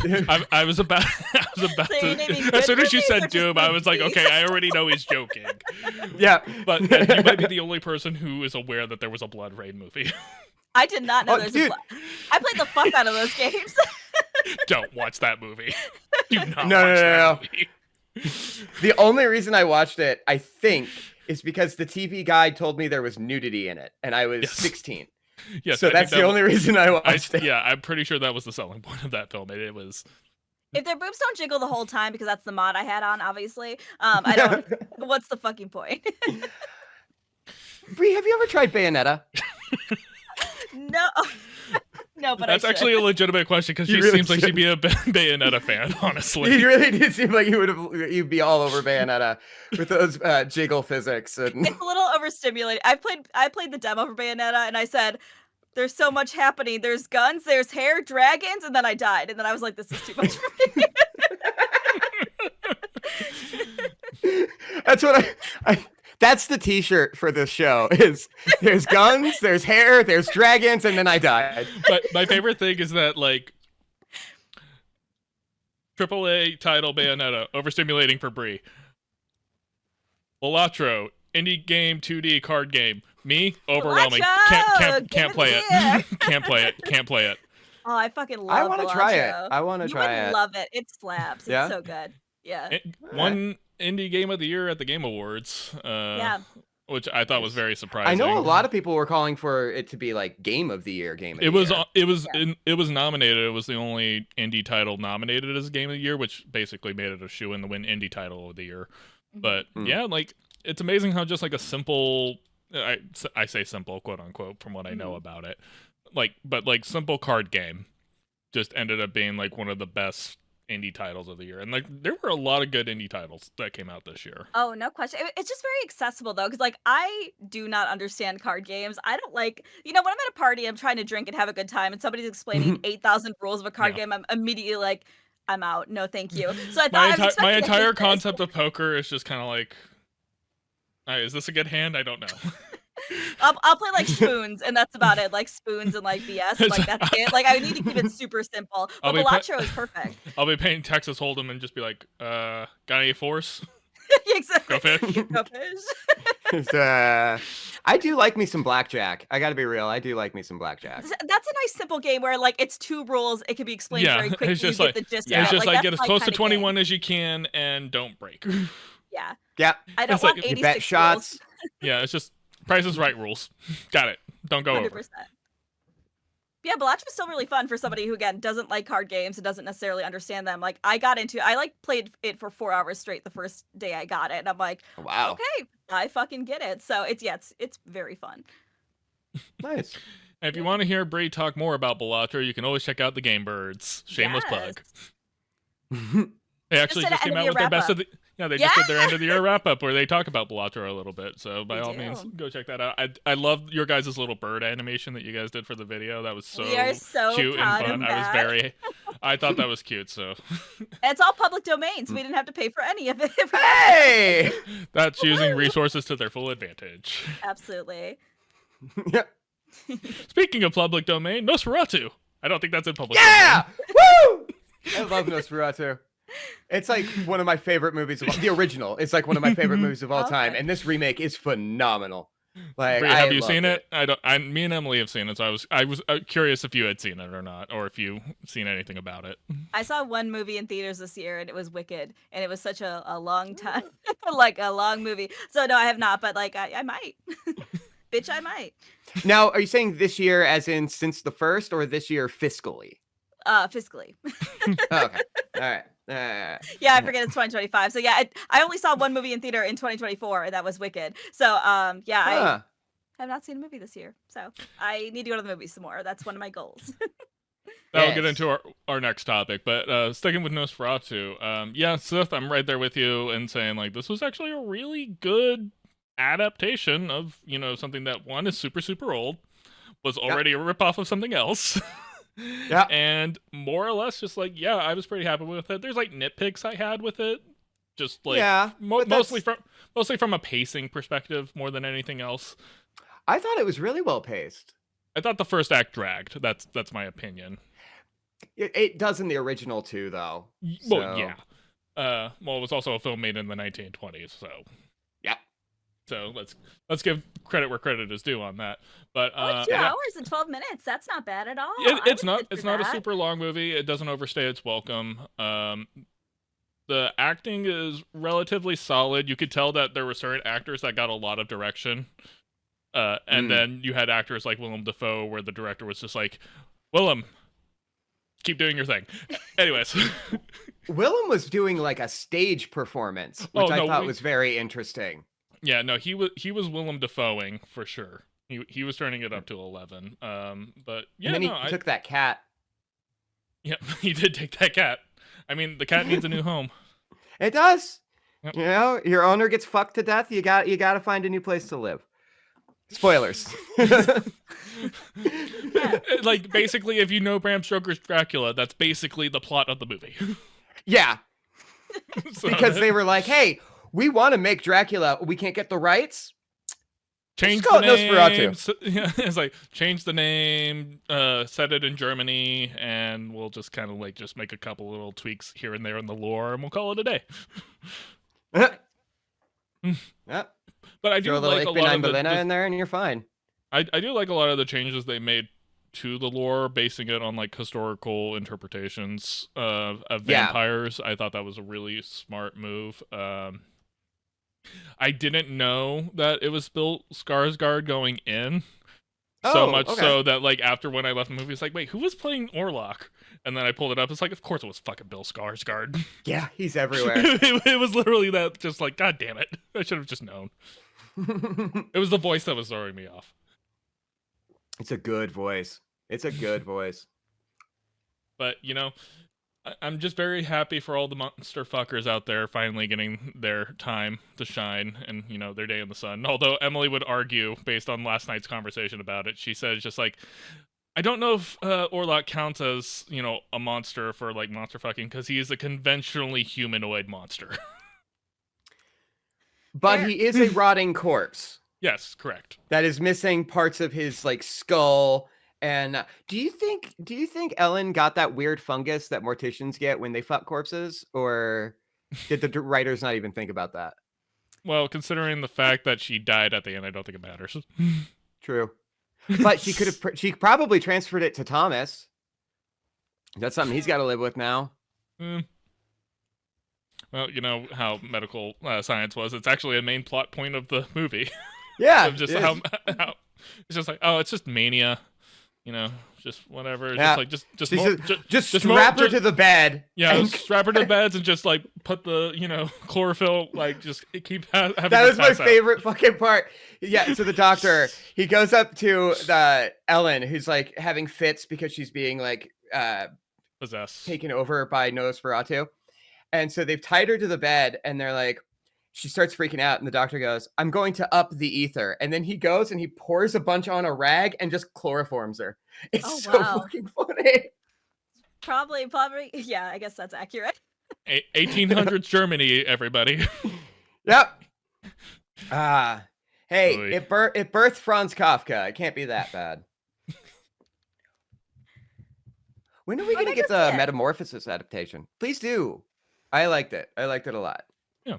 I was about to. As soon as you said Doom, I was like, okay, I already know he's joking. Yeah, but you might be the only person who is aware that there was a Blood Rain movie. I did not know there's a I played the fuck out of those games. Don't watch that movie. Do not watch that movie. The only reason I watched it, I think, is because the TV guide told me there was nudity in it, and I was 16. Yes, so that's the only reason I watched it. Yeah, I'm pretty sure that was the selling point of that film. It was. If their boobs don't jiggle the whole time, because that's the mod I had on, obviously, I don't. What's the fucking point? Brie, have you ever tried Bayonetta? No. No, but that's actually a legitimate question because she really seems like she'd be a Bayonetta fan, honestly. You really did seem like you'd be all over Bayonetta with those jiggle physics. And... It's a little overstimulating. I played the demo for Bayonetta, and I said, "There's so much happening. There's guns, there's hair, dragons," and then I died, and then I was like, "This is too much for me." That's what I that's the t-shirt for this show is there's guns, there's hair, there's dragons, and then I died. But my favorite thing is that, like, AAA title Bayonetta, overstimulating for Brie. Balatro, indie game, 2D card game. Me, overwhelming. Can't play it. Can't play it. Oh, I fucking love I want to try it. You would love it. It slaps. It's so good. Yeah. One indie game of the year at the Game Awards. Which I thought was very surprising. I know a lot of people were calling for it to be like Game of the Year. It was nominated. It was the only indie title nominated as Game of the Year, which basically made it a shoo-in to win indie title of the year. But yeah, like, it's amazing how just like a simple, I say simple, quote unquote, from what I know about it, but simple card game just ended up being like one of the best indie titles of the year. And like, there were a lot of good indie titles that came out this year. Oh, no question. It's just very accessible though, because like, I do not understand card games. I don't like, when I'm at a party, I'm trying to drink and have a good time, and somebody's explaining 8,000 rules of a card game, I'm immediately like, I'm out. No, thank you. So I thought my entire concept of poker is just kind of like, is this a good hand? I don't know. I'll play like Spoons, and that's about it. Like Spoons and like BS, and like that's it. Like I need to keep it super simple. But Balatro is perfect. I'll be playing Texas Hold'em and just be like, got any force? Exactly. Go fish. Go fish. I do like me some blackjack. I gotta be real. I do like me some blackjack. That's a nice simple game where like it's 2 rules. It can be explained very quickly. It's just you like, get the gist it's just like get as close to game. 21 as you can and don't break. Yeah. Yeah. I don't It's want like, 86 you bet shots. rules. Yeah, it's just Price is Right rules. Got it. Don't go 100%. over. Yeah, Balatro is still really fun for somebody who again doesn't like card games and doesn't necessarily understand them. Like I played it for 4 hours straight the first day I got it, and I'm like, Wow. okay, I fucking get it. So it's very fun. Nice. And if you want to hear Brie talk more about Balatro, you can always check out the Game Birds. Shameless plug. They actually just came out with their best of the they just did their end of the year wrap up where they talk about Balatro a little bit. So by all means, go check that out. I love your guys' little bird animation that you guys did for the video. That was so cute and fun. I thought that was cute. So it's all public domain, so we didn't have to pay for any of it. Hey, that's using resources to their full advantage. Absolutely. Yep. Speaking of public domain, Nosferatu. I don't think that's in public Yeah! domain. Woo! I love Nosferatu. It's like one of my favorite movies of all, the original. It's like one of my favorite movies of all time, and this remake is phenomenal. Like, Brie, have you seen it? Me and Emily have seen it, so I was curious if you had seen it or not, or if you seen anything about it. I saw one movie in theaters this year, and it was Wicked, and it was such a long time, like a long movie. So no, I have not, but like I might. Bitch, I might. Now, are you saying this year as in since the first, or this year fiscally? Fiscally. Oh, okay. All right. Yeah, I forget it's 2025. So yeah, I only saw one movie in theater in 2024, and that was Wicked. So I have not seen a movie this year. So I need to go to the movies some more. That's one of my goals. That'll get into our next topic, but sticking with Nosferatu, yeah, Seth, I'm right there with you in saying like this was actually a really good adaptation of something that one is super super old, was already a ripoff of something else. Yeah, and more or less just like I was pretty happy with it. There's like nitpicks I had with it, just like mostly from a pacing perspective more than anything else. I thought it was really well paced. I thought the first act dragged. That's my opinion. It does in the original too, though. Well, yeah. Well, it was also a film made in the 1920s, so yeah. So let's give credit where credit is due on that. But 2 hours and 12 minutes. That's not bad at all. It's not a super long movie. It doesn't overstay its welcome. The acting is relatively solid. You could tell that there were certain actors that got a lot of direction. And then you had actors like Willem Dafoe where the director was just like, Willem, keep doing your thing. Anyways. Willem was doing like a stage performance, which I thought was very interesting. Yeah, no, he was Willem Dafoeing for sure. He was turning it up to 11. But yeah, and then he took that cat. Yeah, he did take that cat. I mean, the cat needs a new home. It does. Yep. Your owner gets fucked to death. You got to find a new place to live. Spoilers. Like basically, if you know Bram Stoker's Dracula, that's basically the plot of the movie. Yeah. Because they were like, hey, we want to make Dracula. We can't get the rights. Change the name. It's like change the name, set it in Germany, and we'll just kind of like just make a couple little tweaks here and there in the lore, and we'll call it a day. Yep. But I do like a lot of the in there, and you're fine. I do like a lot of the changes they made to the lore, basing it on like historical interpretations of vampires. I thought that was a really smart move. I didn't know that it was Bill Skarsgård going in. So that like after when I left the movie, it's like, wait, who was playing Orlok? And then I pulled it up. It's like, of course it was fucking Bill Skarsgård. Yeah, he's everywhere. It was literally that. Just like, god damn it, I should have just known. It was the voice that was throwing me off. It's a good voice. But I'm just very happy for all the monster fuckers out there finally getting their time to shine and, their day in the sun. Although Emily would argue, based on last night's conversation about it, she says just like, I don't know if Orlok counts as, a monster for like monster fucking because he is a conventionally humanoid monster. But he is a rotting corpse. Yes, correct. that is missing parts of his like skull. And do you think Ellen got that weird fungus that morticians get when they fuck corpses, or did the writers not even think about that? Well, considering the fact that she died at the end, I don't think it matters. True, but she probably transferred it to Thomas. That's something he's got to live with now. Mm. Well, you know how medical science was. It's actually a main plot point of the movie. Yeah, Of just how it's just like, oh, it's just mania, you know, just whatever. Yeah. Just strap her to the bed. Yeah, and... strap her to beds and just like put the, you know, chlorophyll, like just keep having. That was my favorite fucking part. Yeah, so the doctor, he goes up to the Ellen, who's like having fits because she's being like possessed, taken over by Nosferatu. And so they've tied her to the bed, and they're like, she starts freaking out, and the doctor goes, I'm going to up the ether. And then he goes and he pours a bunch on a rag and just chloroforms her. It's so fucking funny. Probably, yeah, I guess that's accurate. 1800s Germany, everybody. Yep. Hey, it birthed Franz Kafka. It can't be that bad. When are we going to get the Metamorphosis adaptation? Please do. I liked it. I liked it a lot. Yeah.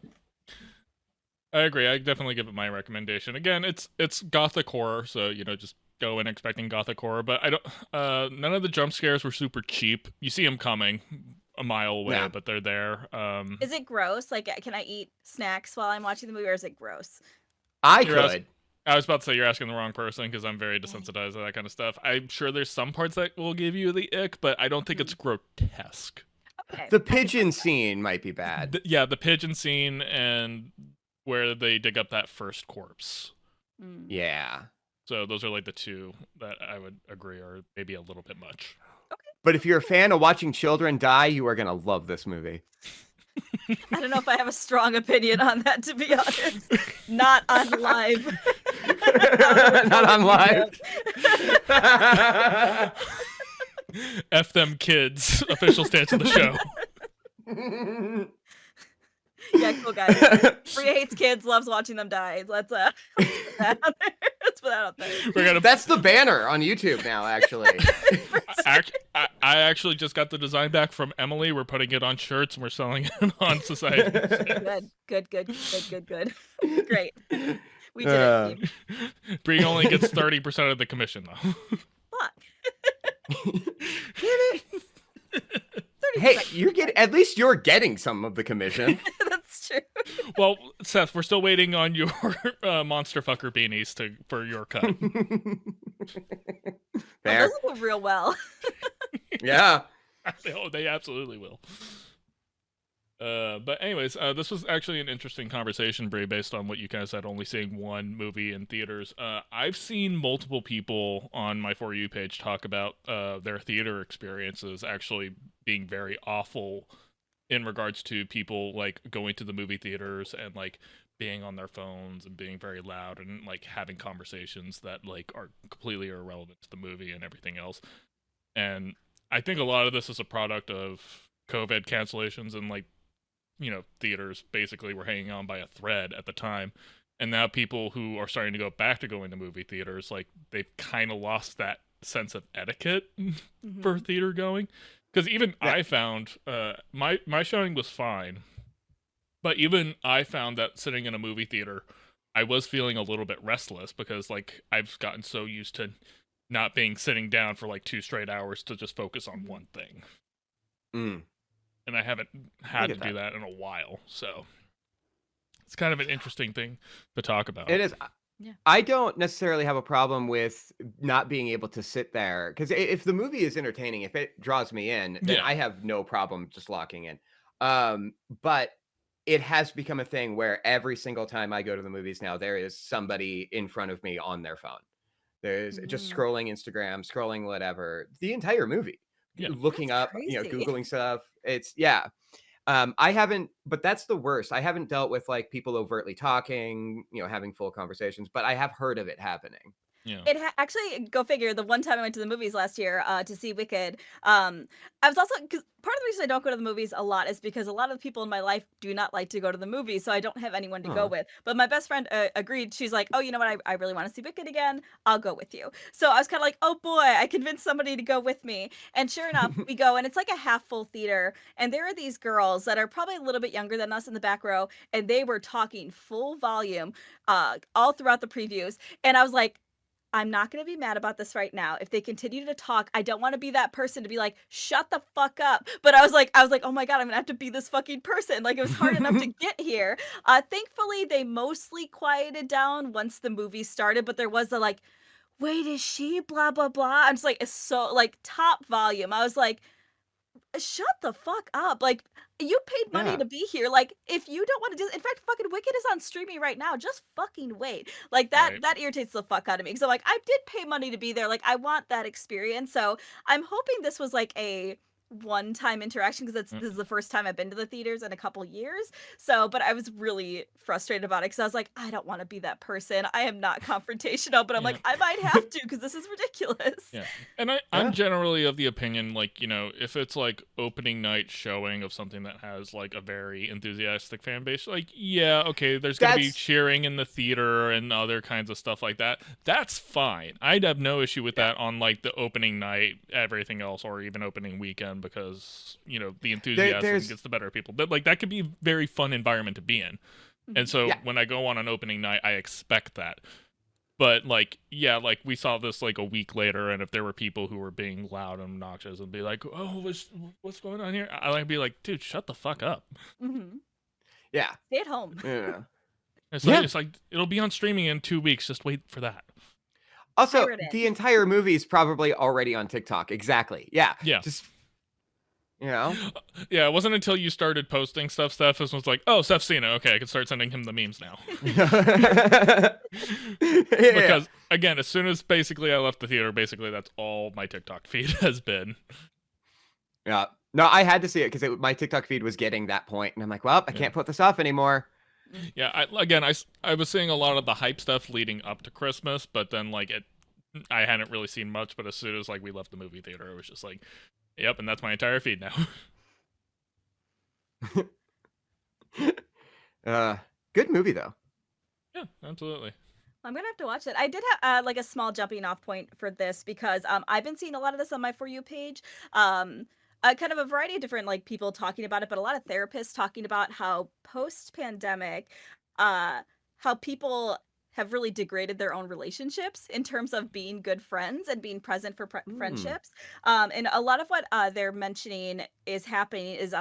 I agree. I definitely give it my recommendation. Again, it's gothic horror, so you know, just go in expecting gothic horror. But I don't. None of the jump scares were super cheap. You see them coming a mile away, but they're there. Is it gross? Like, can I eat snacks while I'm watching the movie, or is it gross? I could. I was about to say you're asking the wrong person because I'm very desensitized to that kind of stuff. I'm sure there's some parts that will give you the ick, but I don't think it's grotesque. Okay. The pigeon scene might be bad. The pigeon scene and where they dig up that first corpse. Yeah. So those are like the two that I would agree are maybe a little bit much. Okay. But if you're a fan of watching children die, you are going to love this movie. I don't know if I have a strong opinion on that, to be honest. Not on live. Not on live. F them kids. Official stance of the show. Yeah, cool guys. Brie hates kids, loves watching them die. Let's put that out there. Let's put that out there. That's the banner on YouTube now, actually. I actually just got the design back from Emily. We're putting it on shirts and we're selling it on Society. Good. Great. We did it. Brie only gets 30% of the commission, though. Fuck. Hey, at least you're getting some of the commission. That's true. Well, Seth, we're still waiting on your monster fucker beanies for your cut. Those will go real well. Yeah. They absolutely will. But anyways, this was actually an interesting conversation, Brie, based on what you kind of said, only seeing one movie in theaters. I've seen multiple people on my For You page talk about their theater experiences actually being very awful in regards to people like going to the movie theaters and like being on their phones and being very loud and like having conversations that like are completely irrelevant to the movie and everything else. And I think a lot of this is a product of COVID cancellations and like, you know, theaters basically were hanging on by a thread at the time. And now people who are starting to go back to going to movie theaters, like they've kind of lost that sense of etiquette for theater going. Because even I found my showing was fine, but even I found that sitting in a movie theater, I was feeling a little bit restless because like I've gotten so used to not being sitting down for like 2 straight hours to just focus on one thing. And I haven't had to do that in a while, so it's kind of an interesting thing to talk about. It is. Yeah. I don't necessarily have a problem with not being able to sit there because if the movie is entertaining, if it draws me in, then I have no problem just locking in. But it has become a thing where every single time I go to the movies now, there is somebody in front of me on their phone. There's just scrolling Instagram, scrolling whatever, the entire movie, looking up, crazy. you know, Googling stuff. It's I haven't, but that's the worst. I haven't dealt with like people overtly talking, you know, having full conversations, but I have heard of it happening. Yeah. Actually, go figure. The one time I went to the movies last year to see Wicked, I was also because part of the reason I don't go to the movies a lot is because a lot of the people in my life do not like to go to the movies, so I don't have anyone to go Aw. with. But my best friend agreed. She's like, "Oh, you know what? I really want to see Wicked again. I'll go with you." So I was kind of like, "Oh boy!" I convinced somebody to go with me, and sure enough, we go, and it's like a half full theater, and there are these girls that are probably a little bit younger than us in the back row, and they were talking full volume all throughout the previews, and I was like, I'm not going to be mad about this right now. If they continue to talk, I don't want to be that person to be like, shut the fuck up. But I was like, oh my God, I'm going to have to be this fucking person. Like, it was hard enough to get here. Thankfully, they mostly quieted down once the movie started, but there was the like, wait, is she blah, blah, blah. I'm just like, it's so like top volume. I was like, shut the fuck up. Like, you paid money Yeah. to be here. Like, if you don't want to do, in fact, fucking Wicked is on streaming right now. Just fucking wait. Like Right. that irritates the fuck out of me. So like, I did pay money to be there. Like, I want that experience. So I'm hoping this was like a one-time interaction because Mm. this is the first time I've been to the theaters in a couple years. So, but I was really frustrated about it because I was like, I don't want to be that person. I am not confrontational, but I'm Yeah. like, I might have to because this is ridiculous. Yeah. And I'm Yeah. generally of the opinion, like, if it's like opening night showing of something that has like a very enthusiastic fan base, like, yeah, okay, there's going to be That's cheering in the theater and other kinds of stuff like that. That's fine. I'd have no issue with that on like the opening night, everything else, or even opening weekend because, the enthusiasm there's gets the better of people. But like that could be a very fun environment to be in. And so yeah. when I go on an opening night, I expect that. But like, yeah, like we saw this like a week later, and if there were people who were being loud and obnoxious and be like, "Oh, what's going on here?" I'd be like, "Dude, shut the fuck up." Hmm. Yeah. Stay at home. Yeah. It's Yeah. like it'll be on streaming in 2 weeks. Just wait for that. Also, Pirate it. the entire movie is probably already on TikTok. Exactly. Yeah. Yeah, Just you know. yeah. It wasn't until you started posting stuff, Steph, was like, "Oh, Steph's seen it. Okay, I can start sending him the memes now." Yeah. Because again, as soon as basically I left the theater, basically that's all my TikTok feed has been. Yeah. No, I had to see it because my TikTok feed was getting that point, and I'm like, well, I can't put this off anymore. Yeah, I was seeing a lot of the hype stuff leading up to Christmas, but then like I hadn't really seen much. But as soon as like we left the movie theater, it was just like, yep, and that's my entire feed now. Good movie though. Yeah, absolutely. I'm gonna have to watch it. I did have like a small jumping off point for this because I've been seeing a lot of this on my For You page. Kind of a variety of different like people talking about it, but a lot of therapists talking about how post pandemic, how people have really degraded their own relationships in terms of being good friends and being present for Hmm. friendships. And a lot of what they're mentioning is happening is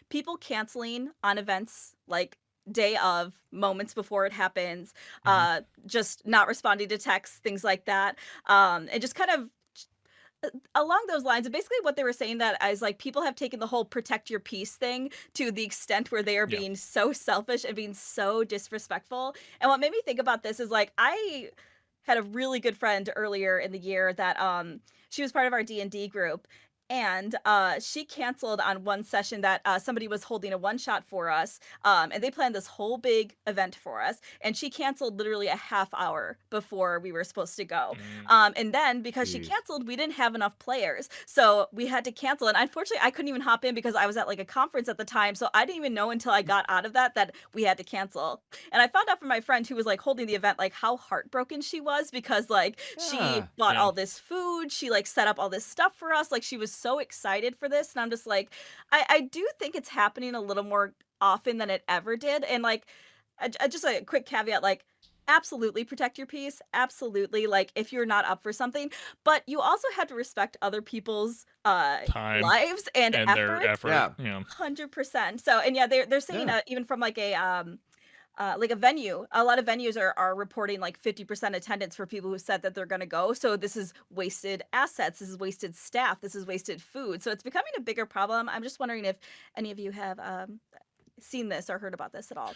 people canceling on events like day of moments before it happens, Hmm. just not responding to texts, things like that, and just kind of along those lines. And basically what they were saying that is like people have taken the whole protect your peace thing to the extent where they are Yeah. being so selfish and being so disrespectful. And what made me think about this is like I had a really good friend earlier in the year that she was part of our D&D group, and she canceled on one session that somebody was holding a one shot for us, and they planned this whole big event for us, and she canceled literally a half hour before we were supposed to go. Mm, And then because she Jeez. canceled, we didn't have enough players, so we had to cancel. And unfortunately I couldn't even hop in because I was at like a conference at the time, so I didn't even know until I got out of that we had to cancel. And I found out from my friend who was like holding the event like how heartbroken she was because like she Yeah. bought yeah. all this food, she like set up all this stuff for us, like she was so excited for this. And I'm just like, I do think it's happening a little more often than it ever did. And like just a quick caveat, like absolutely protect your peace, absolutely, like if you're not up for something, but you also have to respect other people's Time lives and and their effort. effort. Yeah. Yeah. 100%. So, and yeah, they're saying Yeah. even from like a venue, a lot of venues are reporting like 50% attendance for people who said that they're going to go. So this is wasted assets, this is wasted staff, this is wasted food. So it's becoming a bigger problem. I'm just wondering if any of you have seen this or heard about this at all.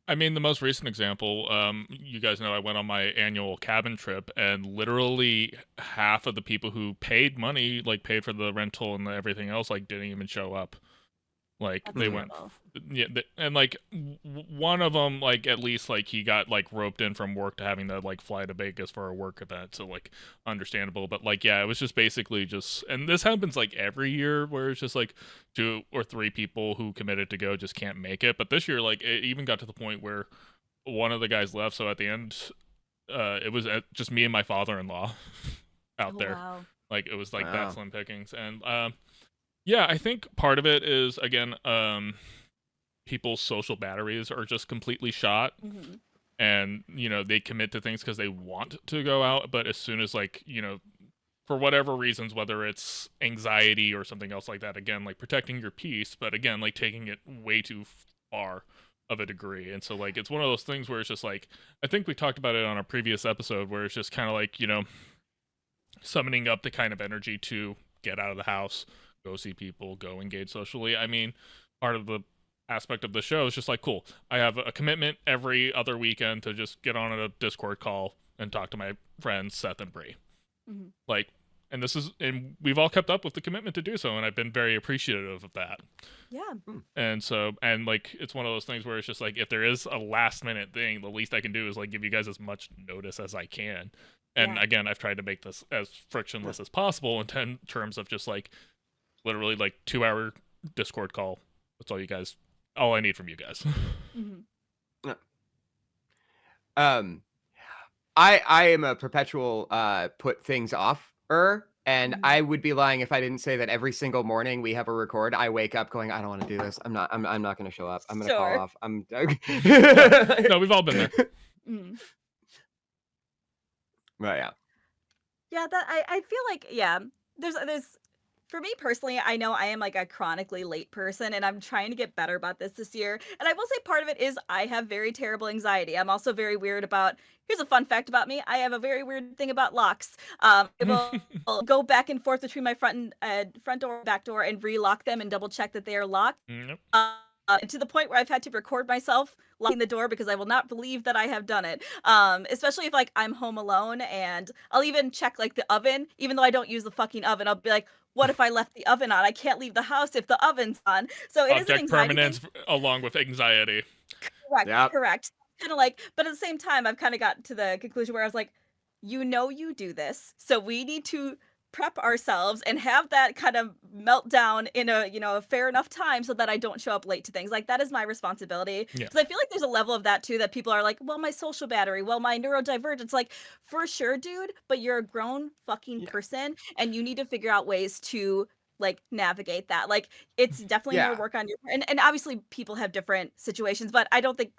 I mean, the most recent example, you guys know I went on my annual cabin trip, and literally half of the people who paid money, like paid for the rental and everything else, like didn't even show up. Like That's they went, terrible. yeah, and like one of them, like at least like he got like roped in from work to having to like fly to Vegas for a work event, so like understandable. But like yeah, it was just basically just, and this happens like every year where it's just like 2 or 3 people who committed to go just can't make it. But this year, like it even got to the point where one of the guys left, so at the end, it was just me and my father-in-law out Oh there. wow. Like it was like Wow. that slim pickings, and yeah, I think part of it is again, people's social batteries are just completely shot, Mhm. and you know they commit to things because they want to go out, but as soon as like you know, for whatever reasons, whether it's anxiety or something else like that, again like protecting your peace, but again like taking it way too far of a degree, and so like it's one of those things where it's just like I think we talked about it on a previous episode where it's just kind of like you know summoning up the kind of energy to get out of the house, go see people, go engage socially. I mean, part of the aspect of the show is just like, cool, I have a commitment every other weekend to just get on a Discord call and talk to my friends Seth and Brie. Mhm. Like, and we've all kept up with the commitment to do so, and I've been very appreciative of that. Yeah. And so, and like, it's one of those things where it's just like, if there is a last minute thing, the least I can do is like give you guys as much notice as I can. And Yeah. again, I've tried to make this as frictionless as possible in terms of just like literally like 2 hour Discord call. That's all I need from you guys. Mhm. I am a perpetual put things off and Mhm. I would be lying if I didn't say that every single morning we have a record, I wake up going, I don't want to do this. I'm not going to show up. I'm going to call Sure. off. No, we've all been there. Mhm. Right, yeah. Yeah, that I feel like yeah, there's for me personally, I know I am like a chronically late person and I'm trying to get better about this year. And I will say part of it is I have very terrible anxiety. I'm also very weird about here's a fun fact about me. I have a very weird thing about locks. I will go back and forth between my front door, back door, and relock them and double check that they are locked. Yep. To the point where I've had to record myself locking the door because I will not believe that I have done it. Especially if like I'm home alone and I'll even check like the oven, even though I don't use the fucking oven. I'll be like, what if I left the oven on? I can't leave the house if the oven's on. So it is an Object anxiety thing. permanence along with anxiety. Correct, Yep. correct. Kind of like, but at the same time, I've kind of gotten to the conclusion where I was like, you do this, so we need to prep ourselves and have that kind of meltdown in a a fair enough time so that I don't show up late to things. Like that is my responsibility Yeah. because I feel like there's a level of that too that people are like, well, my social battery, well, my neurodivergence. Like for sure, dude, but you're a grown fucking Yeah. person and you need to figure out ways to like navigate that. Like it's definitely more Yeah. work on your and obviously people have different situations, but I think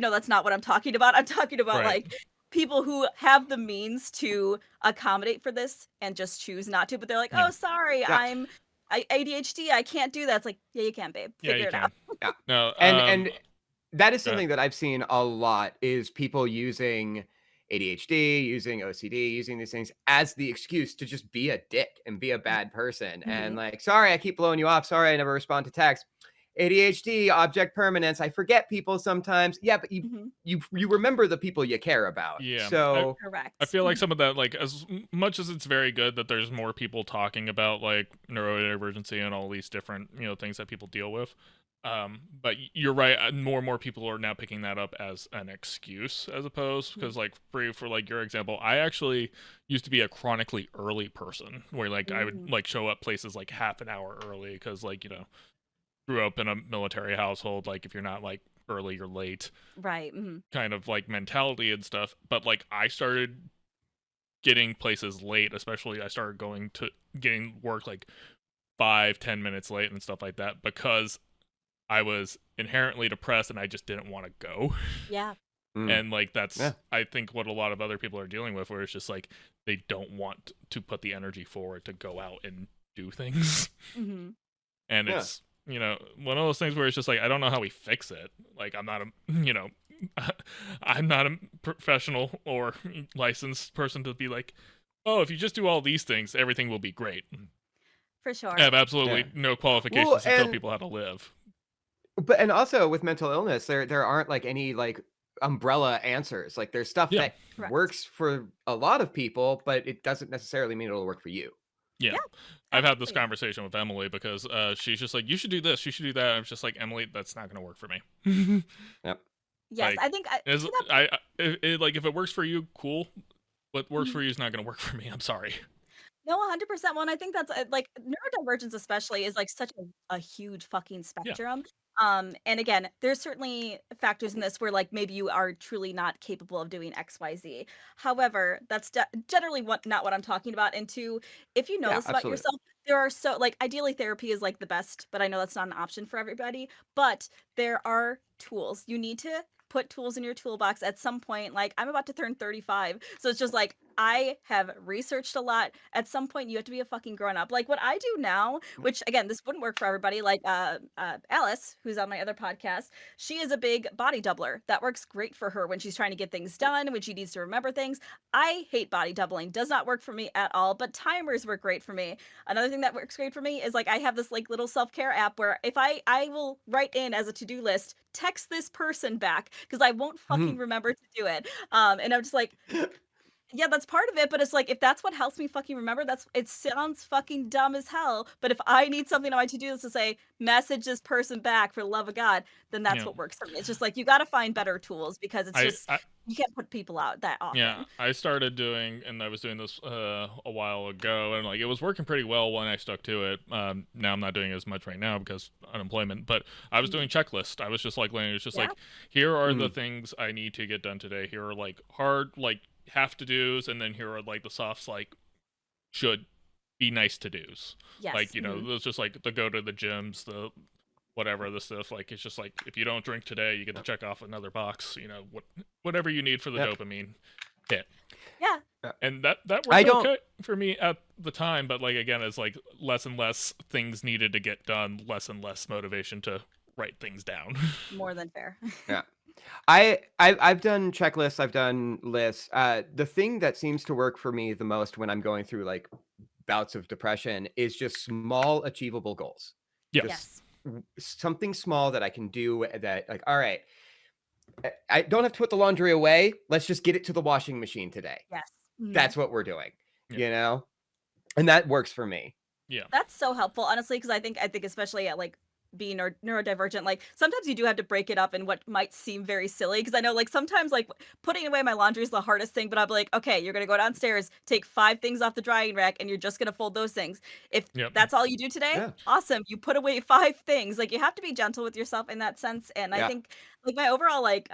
that's not what I'm talking about. I'm talking about Right. like people who have the means to accommodate for this and just choose not to, but they're like, Yeah. "Oh, sorry, Yeah. I ADHD, I can't do that." It's like, "Yeah, you can, babe. Yeah, Figure you it out." can. Yeah. No, And that is go ahead. something that I've seen a lot is people using ADHD, using OCD, using these things as the excuse to just be a dick and be a bad person. And Mhm. like, sorry, I keep blowing you off. Sorry, I never respond to text. ADHD, object permanence. I forget people sometimes. Yeah, but Mhm. you remember the people you care about. Yeah. So I Correct. feel like some of that, like, as much as it's very good that there's more people talking about like neurodivergency and all these different, things that people deal with. But you're right. More and more people are now picking that up as an excuse, as opposed because, like, for like your example, I actually used to be a chronically early person, where like I would like show up places like half an hour early because, like, grew up in a military household. Like, if you're not like early, you're late, Right. Mhm. kind of like mentality and stuff. But like I started getting places late, especially I started getting work like 5-10 minutes late and stuff like that because I was inherently depressed and I just didn't want to go. Yeah. And like that's Yeah. I think what a lot of other people are dealing with, where it's just like they don't want to put the energy forward to go out and do things. Mhm. And Yeah. it's one of those things where it's just like I don't know how we fix it. Like I'm not I'm not a professional or licensed person to be like, oh, if you just do all these things, everything will be great. For sure. I have absolutely Yeah. no qualifications Well, to tell and people how to live. But and also with mental illness, there aren't like any like umbrella answers. Like there's stuff Yeah. that Correct. works for a lot of people, but it doesn't necessarily mean it'll work for you. Yeah. Yeah, I've had this absolutely. conversation with Emily because she's just like, you should do this, you should do that. I'm just like, Emily, that's not going to work for me. Yep. Yes, Like, I think as, to that like, if it works for you, cool. What works point. for you is not going to work for me. I'm sorry. No, 100%. Well, and I think that's like neurodivergence, especially, is like such a huge fucking Yeah. spectrum. And again, there's certainly factors in this where like maybe you are truly not capable of doing XYZ. However, that's generally not what I'm talking about. And two, if you know Yeah, this about absolutely. yourself, there are so like ideally therapy is like the best, but I know that's not an option for everybody. But there are tools. You need to put tools in your toolbox at some point. Like I'm about to turn 35. So it's just like I have researched a lot. At some point you have to be a fucking grown up. Like what I do now, which again, this wouldn't work for everybody. Like Alice, who's on my other podcast, she is a big body doubler. That works great for her when she's trying to get things done, when she needs to remember things. I hate body doubling. Does not work for me at all, but timers work great for me. Another thing that works great for me is like I have this like little self-care app where if I will write in as a to-do list, text this person back because I won't fucking remember to do it. And I'm just like, yeah, that's part of it, but it's like if that's what helps me fucking remember, that's it sounds fucking dumb as hell. But if I need something on my to-do list to say, message this person back for the love of God, then that's Yeah. what works for me. It's just like you gotta find better tools because it's just I you can't put people out that Yeah, often. I started doing, and I was doing this a while ago, and like it was working pretty well when I stuck to it. Now I'm not doing as much right now because unemployment, but I was doing checklist. I was just like, it was just Yeah. like, here are the things I need to get done today. Here are like hard, like have to dos, and then here are like the softs, like should be nice to dos. Yes. Like those just like the go to the gyms, the whatever the stuff. Like it's just like if you don't drink today, you get to check off another box. Whatever you need for the dopamine hit. Yeah. And that worked I don't- okay for me at the time, but like again, it's like less and less things needed to get done, less and less motivation to write things down. More than fair. Yeah. I've done checklists, I've done lists. The thing that seems to work for me the most when I'm going through like bouts of depression is just small achievable goals. Yeah. Just Yes. something small that I can do that like, all right, I don't have to put the laundry away. Let's just get it to the washing machine today. Yes. That's what we're doing, Yeah. And that works for me. Yeah. That's so helpful, honestly, because I think especially at like being neurodivergent, like sometimes you do have to break it up in what might seem very silly. Because I know like sometimes like putting away my laundry is the hardest thing, but I'll be like, okay, you're gonna go downstairs, take 5 things off the drying rack, and you're just gonna fold those things. If that's all you do today, Yeah. awesome, you put away 5 things. Like you have to be gentle with yourself in that sense. And I think like my overall like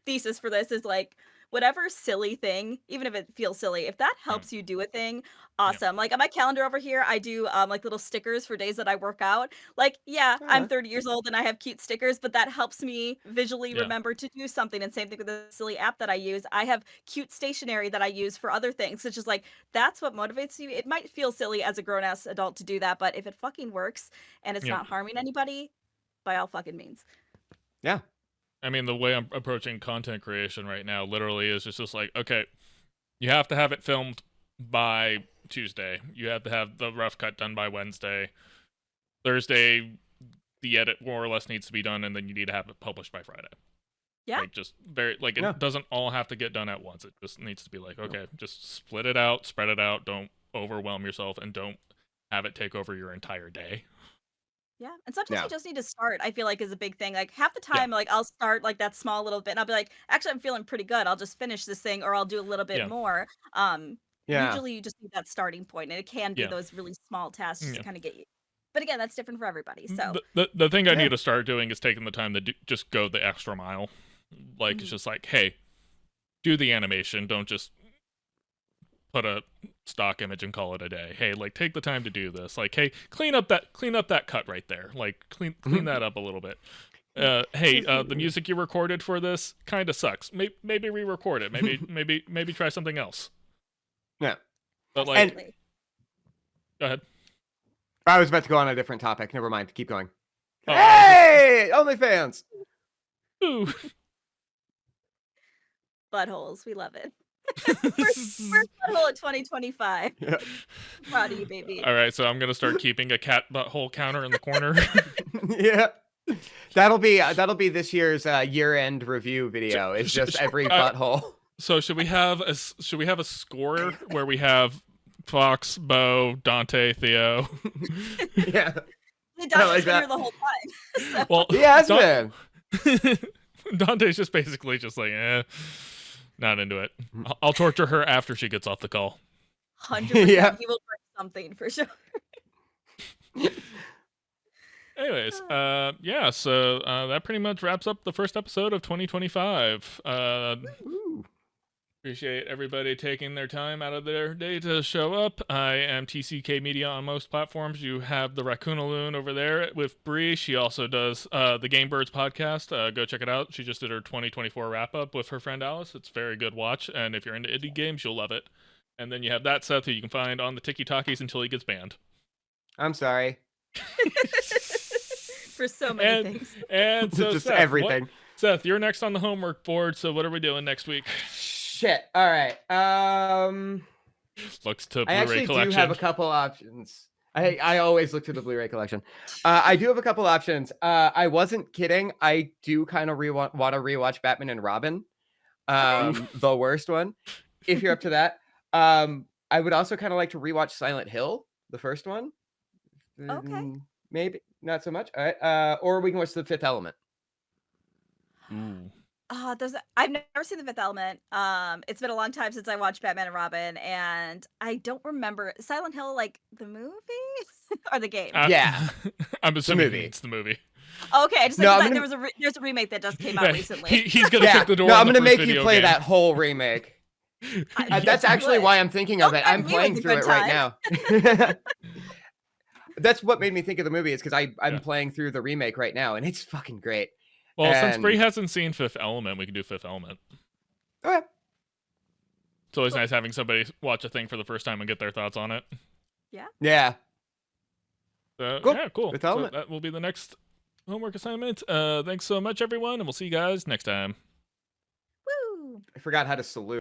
thesis for this is like whatever silly thing, even if it feels silly, if that helps you do a thing, awesome. Like on my calendar over here, I do like little stickers for days that I work out. Like, I'm 30 years old and I have cute stickers, but that helps me visually remember to do something. And same thing with the silly app that I use. I have cute stationery that I use for other things. It's just like that's what motivates you. It might feel silly as a grown ass adult to do that, but if it fucking works and it's not harming anybody, by all fucking means. Yeah. I mean, the way I'm approaching content creation right now literally is just like, okay, you have to have it filmed by Tuesday. You have to have the rough cut done by Wednesday. Thursday, the edit more or less needs to be done, and then you need to have it published by Friday. Yeah. Like, just very, like, it doesn't all have to get done at once. It just needs to be like, okay, just split it out, spread it out. Don't overwhelm yourself, and don't have it take over your entire day. Yeah, and sometimes you just need to start, I feel like is a big thing. Like half the time, like I'll start like that small little bit and I'll be like, actually, I'm feeling pretty good. I'll just finish this thing or I'll do a little bit more. Usually you just need that starting point and it can be those really small tasks to kind of get you. But again, that's different for everybody. So the thing I need to start doing is taking the time to just go the extra mile. Like it's just like, hey, do the animation. Don't just put a stock image and call it a day. Hey, like take the time to do this. Like, hey, clean up that cut right there. Like clean that up a little bit. Hey, the music you recorded for this kind of sucks. Maybe re-record it. Maybe try something else. Yeah. But like, go ahead. I was about to go on a different topic. Never mind. Keep going. Oh. Hey, OnlyFans. Ooh. Buttholes, we love it. First butthole of 2025. Yeah. Proud of you, baby. All right, so I'm gonna start keeping a cat butthole counter in the corner. Yeah, that'll be this year's year-end review video. It's just every butthole. So should we have a score where we have Fox, Bo, Dante, Theo. Yeah. Dante's like been here that. the whole time. So. Well, He has been. Dante's just basically just like, not into it. I'll torture her after she gets off the call. 100%. Yeah. He will try something for sure. Anyways, yeah, so that pretty much wraps up the first episode of 2025. Ooh. Appreciate everybody taking their time out of their day to show up. I am TCK Media on most platforms. You have the Raccoonaloon over there with Brie. She also does the Game Birds podcast. Go check it out. She just did her 2024 wrap-up with her friend Alice. It's a very good watch, and if you're into indie games, you'll love it. And then you have that Seth, who you can find on the Tiki Talkies until he gets banned. I'm sorry. For so many things. And so Just Seth, everything. Seth, you're next on the homework board, so what are we doing next week? Shit. All right. Looks to I Blu-ray actually collection. do have a couple options. I always look to the Blu-ray collection. I do have a couple options. I wasn't kidding. I do kind of want to rewatch Batman and Robin, the worst one. If you're up to that, I would also kind of like to rewatch Silent Hill, the first one. Okay. Maybe not so much. All right. Or we can watch The Fifth Element. Ooh. I've never seen The Fifth Element. It's been a long time since I watched Batman and Robin, and I don't remember Silent Hill, like the movie or the game. Yeah. I'm assuming movie. it's the movie. Okay, I just No, like I'm there's a remake that just came out recently. He's gonna kick the door. No, on I'm the gonna first make you video play game. that whole remake. That's actually why I'm thinking of it. I'm playing through it right now. That's what made me think of the movie, is because I'm playing through the remake right now, and it's fucking great. Well, since Brie hasn't seen Fifth Element, we can do Fifth Element. Okay. It's always nice having somebody watch a thing for the first time and get their thoughts on it. Yeah. Cool. Yeah, cool. Fifth So Element. that will be the next homework assignment. Thanks so much, everyone, and we'll see you guys next time. Woo! I forgot how to salute.